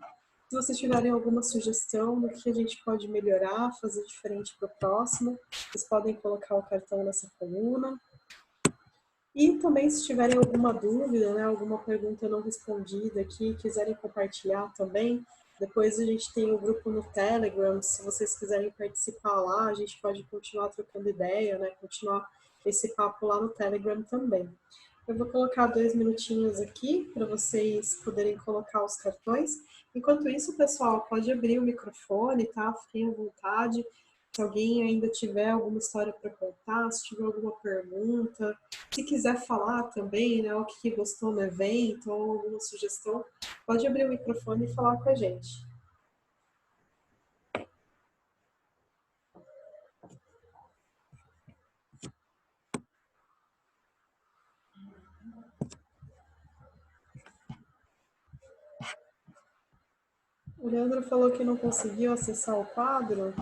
Se vocês tiverem alguma sugestão do que a gente pode melhorar, fazer diferente para o próximo, vocês podem colocar o cartão nessa coluna. E também, se tiverem alguma dúvida, né, alguma pergunta não respondida aqui, quiserem compartilhar também, depois a gente tem o grupo no Telegram, se vocês quiserem participar lá, a gente pode continuar trocando ideia, né, continuar esse papo lá no Telegram também. Eu vou colocar 2 minutinhos aqui para vocês poderem colocar os cartões. Enquanto isso, pessoal, pode abrir o microfone, tá? Fiquem à vontade. Se alguém ainda tiver alguma história para contar, se tiver alguma pergunta, se quiser falar também, né, o que gostou no evento ou alguma sugestão, pode abrir o microfone e falar com a gente. O Leandro falou que não conseguiu acessar o quadro.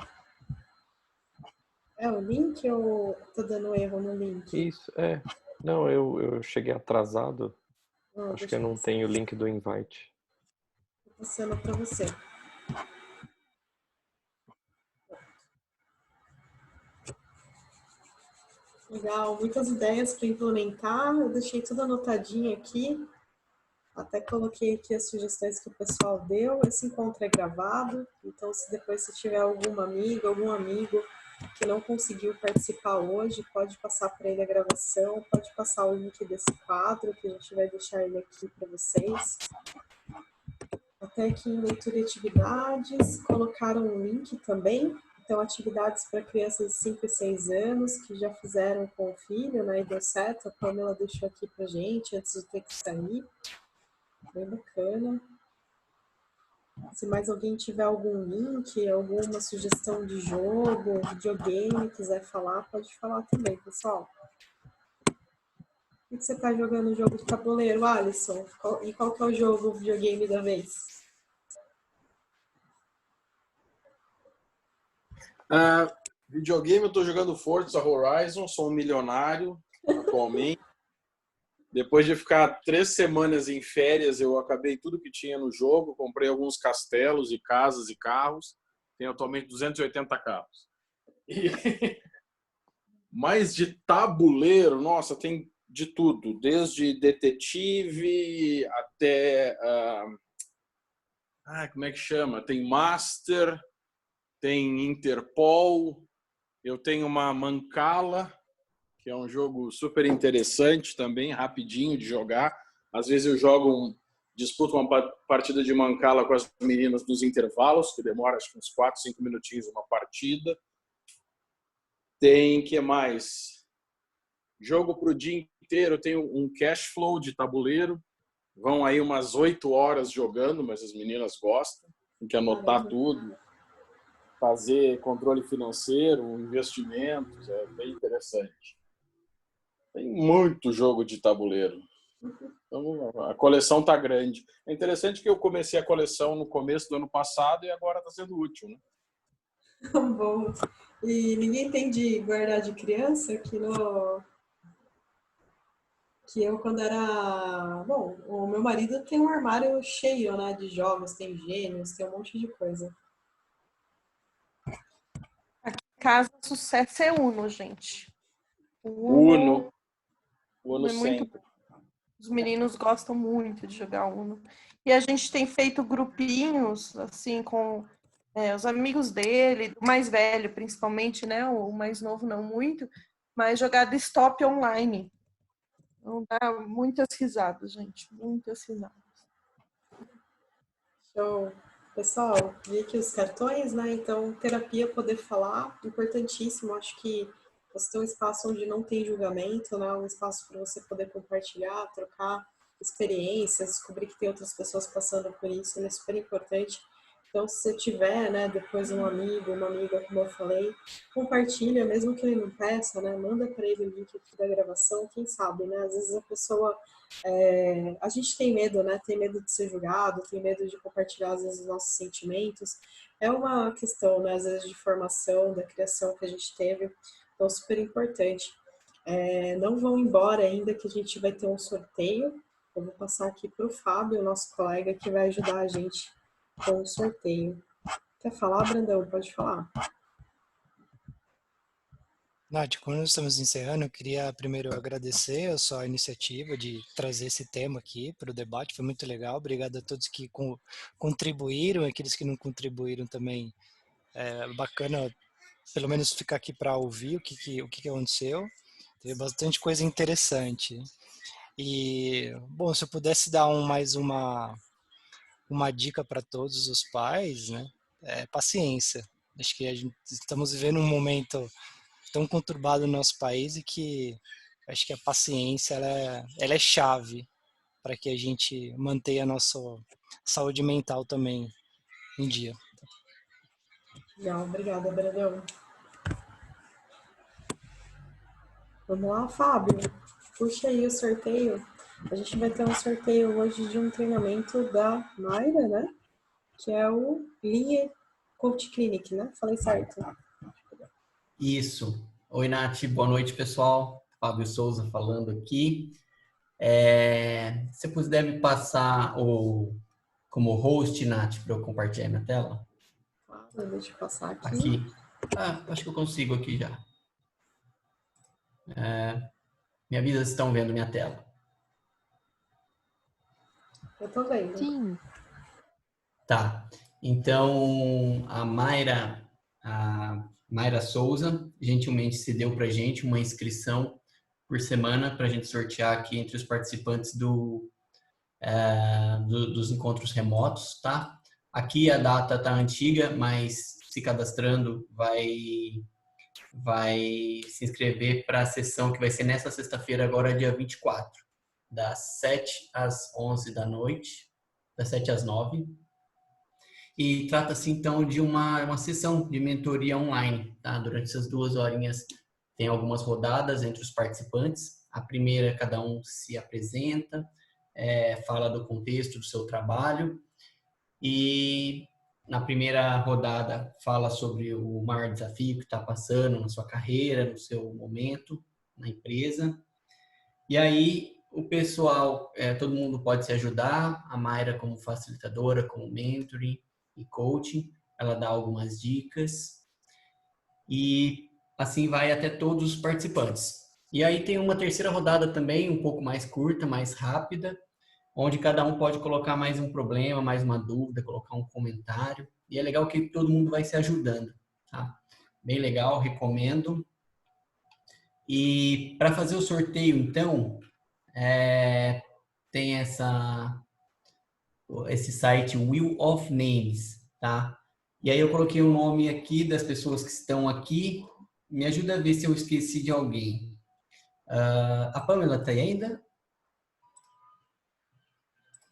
É o link ou tô dando erro no link? Isso, é. Não, eu cheguei atrasado. Acho que Deixa eu não tenho o link do invite. Tô passando para você. Legal, muitas ideias para implementar. Eu deixei tudo anotadinho aqui. Até coloquei aqui as sugestões que o pessoal deu. Esse encontro é gravado, então se depois se tiver alguma amiga, algum amigo que não conseguiu participar hoje, pode passar para ele a gravação, pode passar o link desse quadro, que a gente vai deixar ele aqui para vocês. Até aqui em leitura e atividades, colocaram um link também. Então, atividades para crianças de 5 e 6 anos que já fizeram com o filho, né, e deu certo. A Pamela deixou aqui para gente antes de ter que sair. Bem bacana. Se mais alguém tiver algum link, alguma sugestão de jogo, videogame, quiser falar, pode falar também, pessoal. O que você está jogando no jogo de tabuleiro, Alisson? E qual que é o jogo, o videogame da vez? Videogame, eu estou jogando Forza Horizon, sou um milionário atualmente. Depois de ficar 3 semanas em férias, eu acabei tudo que tinha no jogo, comprei alguns castelos e casas e carros. Tenho atualmente 280 carros. E... Mas de tabuleiro, nossa, tem de tudo, desde detetive até... como é que chama? Tem Master, tem Interpol, eu tenho uma Mancala, que é um jogo super interessante também, rapidinho de jogar. Às vezes eu disputo uma partida de Mancala com as meninas nos intervalos, que demora acho que uns 4, 5 minutinhos uma partida. Tem, que mais? Jogo para o dia inteiro, tem um cash flow de tabuleiro. Vão aí umas 8 horas jogando, mas as meninas gostam. Tem que anotar tudo. Fazer controle financeiro, investimentos, é bem interessante. Tem muito jogo de tabuleiro. Então, a coleção está grande. É interessante que eu comecei a coleção no começo do ano passado e agora está sendo útil, né? Bom. E ninguém tem de guardar de criança que eu, quando era... Bom, o meu marido tem um armário cheio, né, de jogos, tem Gêmeos, tem um monte de coisa. Aqui em casa, sucesso é Uno, gente. Uno é muito... Os meninos gostam muito de jogar Uno. E a gente tem feito grupinhos, assim, com os amigos dele, o mais velho, principalmente, né? O mais novo não muito, mas jogada stop online. Então dá muitas risadas, gente. Muitas risadas. Show. Pessoal, vi aqui os cartões, né? Então, terapia, poder falar, importantíssimo. Acho que você tem um espaço onde não tem julgamento, né? Um espaço para você poder compartilhar, trocar experiências, descobrir que tem outras pessoas passando por isso, é super importante. Então, se você tiver, né, depois um amigo, uma amiga, como eu falei, compartilha, mesmo que ele não peça, né? Manda para ele o link aqui da gravação, quem sabe, né? Às vezes a pessoa... a gente tem medo, né? Tem medo de ser julgado, tem medo de compartilhar, às vezes, os nossos sentimentos. É uma questão, né? Às vezes, de formação, da criação que a gente teve. Então, super importante. Não vão embora ainda, que a gente vai ter um sorteio. Eu vou passar aqui para o Fábio, nosso colega, que vai ajudar a gente com o sorteio. Quer falar, Brandão? Pode falar. Nath, quando estamos encerrando, eu queria primeiro agradecer a sua iniciativa de trazer esse tema aqui para o debate, foi muito legal. Obrigado a todos que contribuíram, aqueles que não contribuíram também. É bacana, pelo menos, ficar aqui para ouvir o que aconteceu. Teve bastante coisa interessante. E, bom, se eu pudesse dar mais uma dica para todos os pais, né? Paciência. Acho que estamos vivendo um momento tão conturbado no nosso país e que acho que a paciência ela é chave para que a gente mantenha a nossa saúde mental também em dia. Legal, obrigada, Brandão. Vamos lá, Fábio. Puxa aí o sorteio. A gente vai ter um sorteio hoje de um treinamento da Mayra, né? Que é o Linha Coach Clinic, né? Falei certo. Isso. Oi, Nath. Boa noite, pessoal. Fábio Souza falando aqui. Você puder me passar como host, Nath, para eu compartilhar minha tela? Claro, deixa eu passar aqui. Aqui. Acho que eu consigo aqui já. Me avisa se estão vendo minha tela. Eu tô vendo. Sim. Tá. Então, a Mayra Souza gentilmente cedeu para a gente uma inscrição por semana para a gente sortear aqui entre os participantes dos encontros remotos, tá? Aqui a data tá antiga, mas se cadastrando vai se inscrever para a sessão que vai ser nessa sexta-feira, agora dia 24, das 7 às 11 da noite, das 7 às 9. E trata-se, então, de uma sessão de mentoria online, tá? Durante essas 2 horinhas tem algumas rodadas entre os participantes. A primeira, cada um se apresenta, fala do contexto do seu trabalho. E na primeira rodada fala sobre o maior desafio que está passando na sua carreira, no seu momento, na empresa. E aí o pessoal, todo mundo pode se ajudar. A Mayra como facilitadora, como mentoring e coaching, ela dá algumas dicas e assim vai até todos os participantes. E aí tem uma terceira rodada também, um pouco mais curta, mais rápida, onde cada um pode colocar mais um problema, mais uma dúvida, colocar um comentário. E é legal que todo mundo vai se ajudando, tá? Bem legal, recomendo. E para fazer o sorteio, então, tem esse site Wheel of Names, tá? E aí eu coloquei o nome aqui das pessoas que estão aqui. Me ajuda a ver se eu esqueci de alguém. A Pamela tá aí ainda?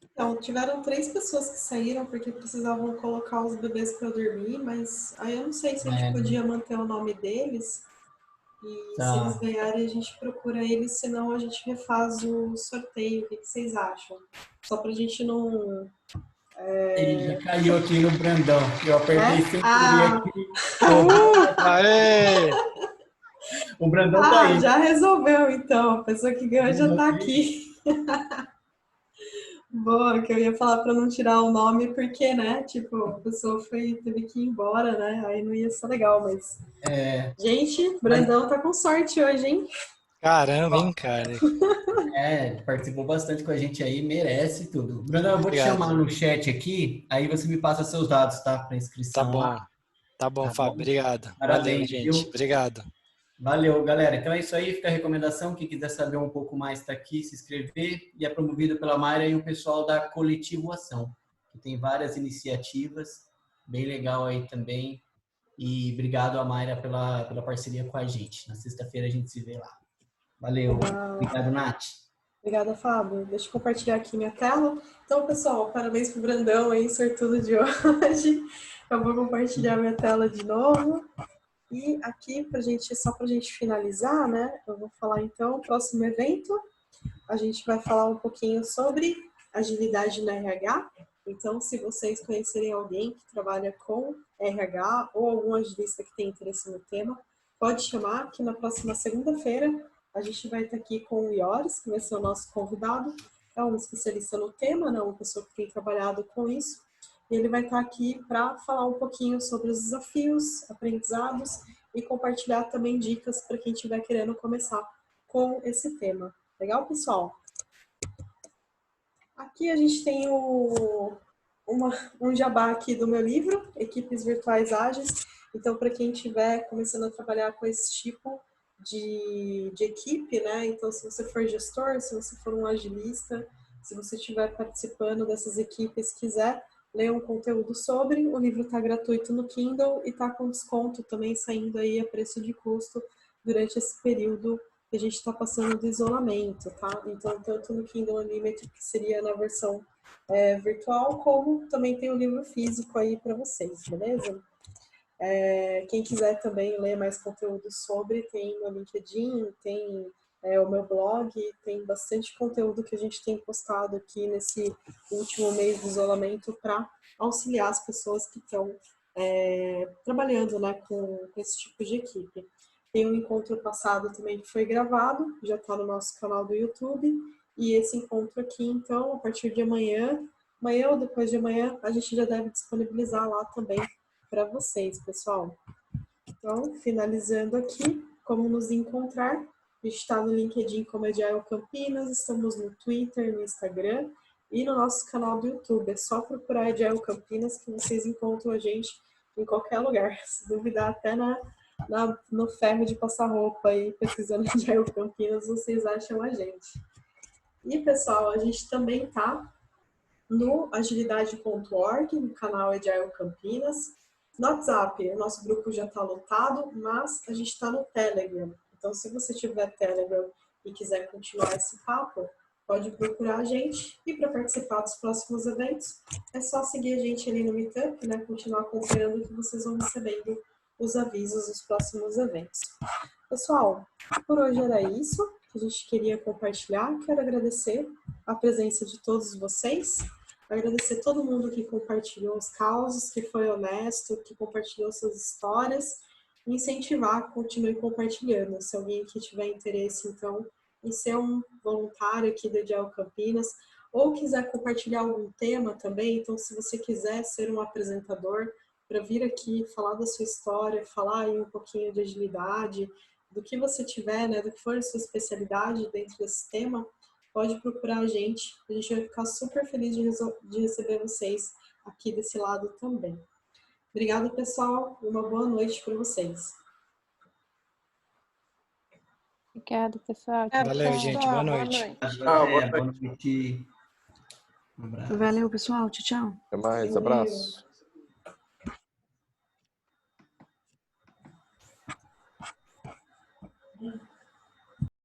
Então, tiveram 3 pessoas que saíram porque precisavam colocar os bebês para dormir, mas aí eu não sei se a gente podia manter o nome deles. E se eles ganharem, a gente procura eles, senão a gente refaz o sorteio. O que vocês acham? Só pra gente não... Ele já caiu aqui no Brandão. Eu apertei sem querer aqui. Aê! O Brandão tá aí. Já resolveu, então. A pessoa que ganhou já tá aqui. Boa, que eu ia falar para não tirar o nome, porque, né, tipo, a pessoa teve que ir embora, né, aí não ia ser legal, mas... Gente, Brandão tá com sorte hoje, hein? Caramba, hein, cara? Participou bastante com a gente aí, merece tudo. Brandão, eu vou te chamar no chat aqui, aí você me passa seus dados, tá, para inscrição. Tá bom, lá. Tá bom, Fábio, obrigado. Parabéns, valeu, gente, viu? Obrigado. Valeu, galera. Então é isso aí, fica a recomendação. Quem quiser saber um pouco mais está aqui, se inscrever. E é promovido pela Mayra e o pessoal da Coletivo Ação, que tem várias iniciativas, bem legal aí também. E obrigado a Mayra pela parceria com a gente. Na sexta-feira a gente se vê lá. Valeu. Obrigado, Nath. Obrigada, Fábio. Deixa eu compartilhar aqui minha tela. Então, pessoal, parabéns pro Brandão aí, sortudo de hoje. Eu vou compartilhar minha tela de novo. E aqui, só pra gente finalizar, né, eu vou falar então, o próximo evento, a gente vai falar um pouquinho sobre agilidade na RH. Então, se vocês conhecerem alguém que trabalha com RH ou algum agilista que tem interesse no tema, pode chamar, que na próxima segunda-feira a gente vai estar aqui com o Ioris, que vai ser o nosso convidado. É um especialista no tema, né, uma pessoa que tem trabalhado com isso. E ele vai estar aqui para falar um pouquinho sobre os desafios, aprendizados e compartilhar também dicas para quem estiver querendo começar com esse tema. Legal, pessoal? Aqui a gente tem um jabá aqui do meu livro, Equipes Virtuais Ágeis. Então, para quem estiver começando a trabalhar com esse tipo de equipe, né? Então, se você for gestor, se você for um agilista, se você estiver participando dessas equipes, quiser leiam conteúdo sobre. O livro está gratuito no Kindle e está com desconto também, saindo aí a preço de custo durante esse período que a gente está passando do isolamento, tá? Então, tanto no Kindle Unlimited, que seria na versão virtual, como também tem o livro físico aí para vocês, beleza? Quem quiser também ler mais conteúdo sobre, tem no LinkedIn, tem o meu blog, tem bastante conteúdo que a gente tem postado aqui nesse último mês de isolamento para auxiliar as pessoas que estão trabalhando, né, com esse tipo de equipe. Tem um encontro passado também que foi gravado, já está no nosso canal do YouTube, e esse encontro aqui, então, a partir de amanhã ou depois de amanhã, a gente já deve disponibilizar lá também para vocês, pessoal. Então, finalizando aqui, como nos encontrar? A gente está no LinkedIn como Agile Campinas, estamos no Twitter, no Instagram e no nosso canal do YouTube. É só procurar Agile Campinas que vocês encontram a gente em qualquer lugar. Se duvidar, até no ferro de passar roupa aí, pesquisando Agile Campinas, vocês acham a gente. E, pessoal, a gente também está no agilidade.org, no canal Agile Campinas. No WhatsApp, o nosso grupo já está lotado, mas a gente está no Telegram. Então, se você tiver Telegram e quiser continuar esse papo, pode procurar a gente. E para participar dos próximos eventos, é só seguir a gente ali no Meetup, né? Continuar acompanhando que vocês vão recebendo os avisos dos próximos eventos. Pessoal, por hoje era isso que a gente queria compartilhar. Quero agradecer a presença de todos vocês. Agradecer todo mundo que compartilhou os causos, que foi honesto, que compartilhou suas histórias. E incentivar, continue compartilhando. Se alguém aqui tiver interesse, então, em ser um voluntário aqui do Agile Campinas, ou quiser compartilhar algum tema também, então, se você quiser ser um apresentador, para vir aqui falar da sua história, falar aí um pouquinho de agilidade, do que você tiver, né, do que for a sua especialidade dentro desse tema, pode procurar a gente vai ficar super feliz de receber vocês aqui desse lado também. Obrigada, pessoal, e uma boa noite para vocês. Obrigada, pessoal. Valeu, gente. Boa noite. Boa noite. Um abraço. Valeu, pessoal. Tchau, tchau. Até mais, abraço.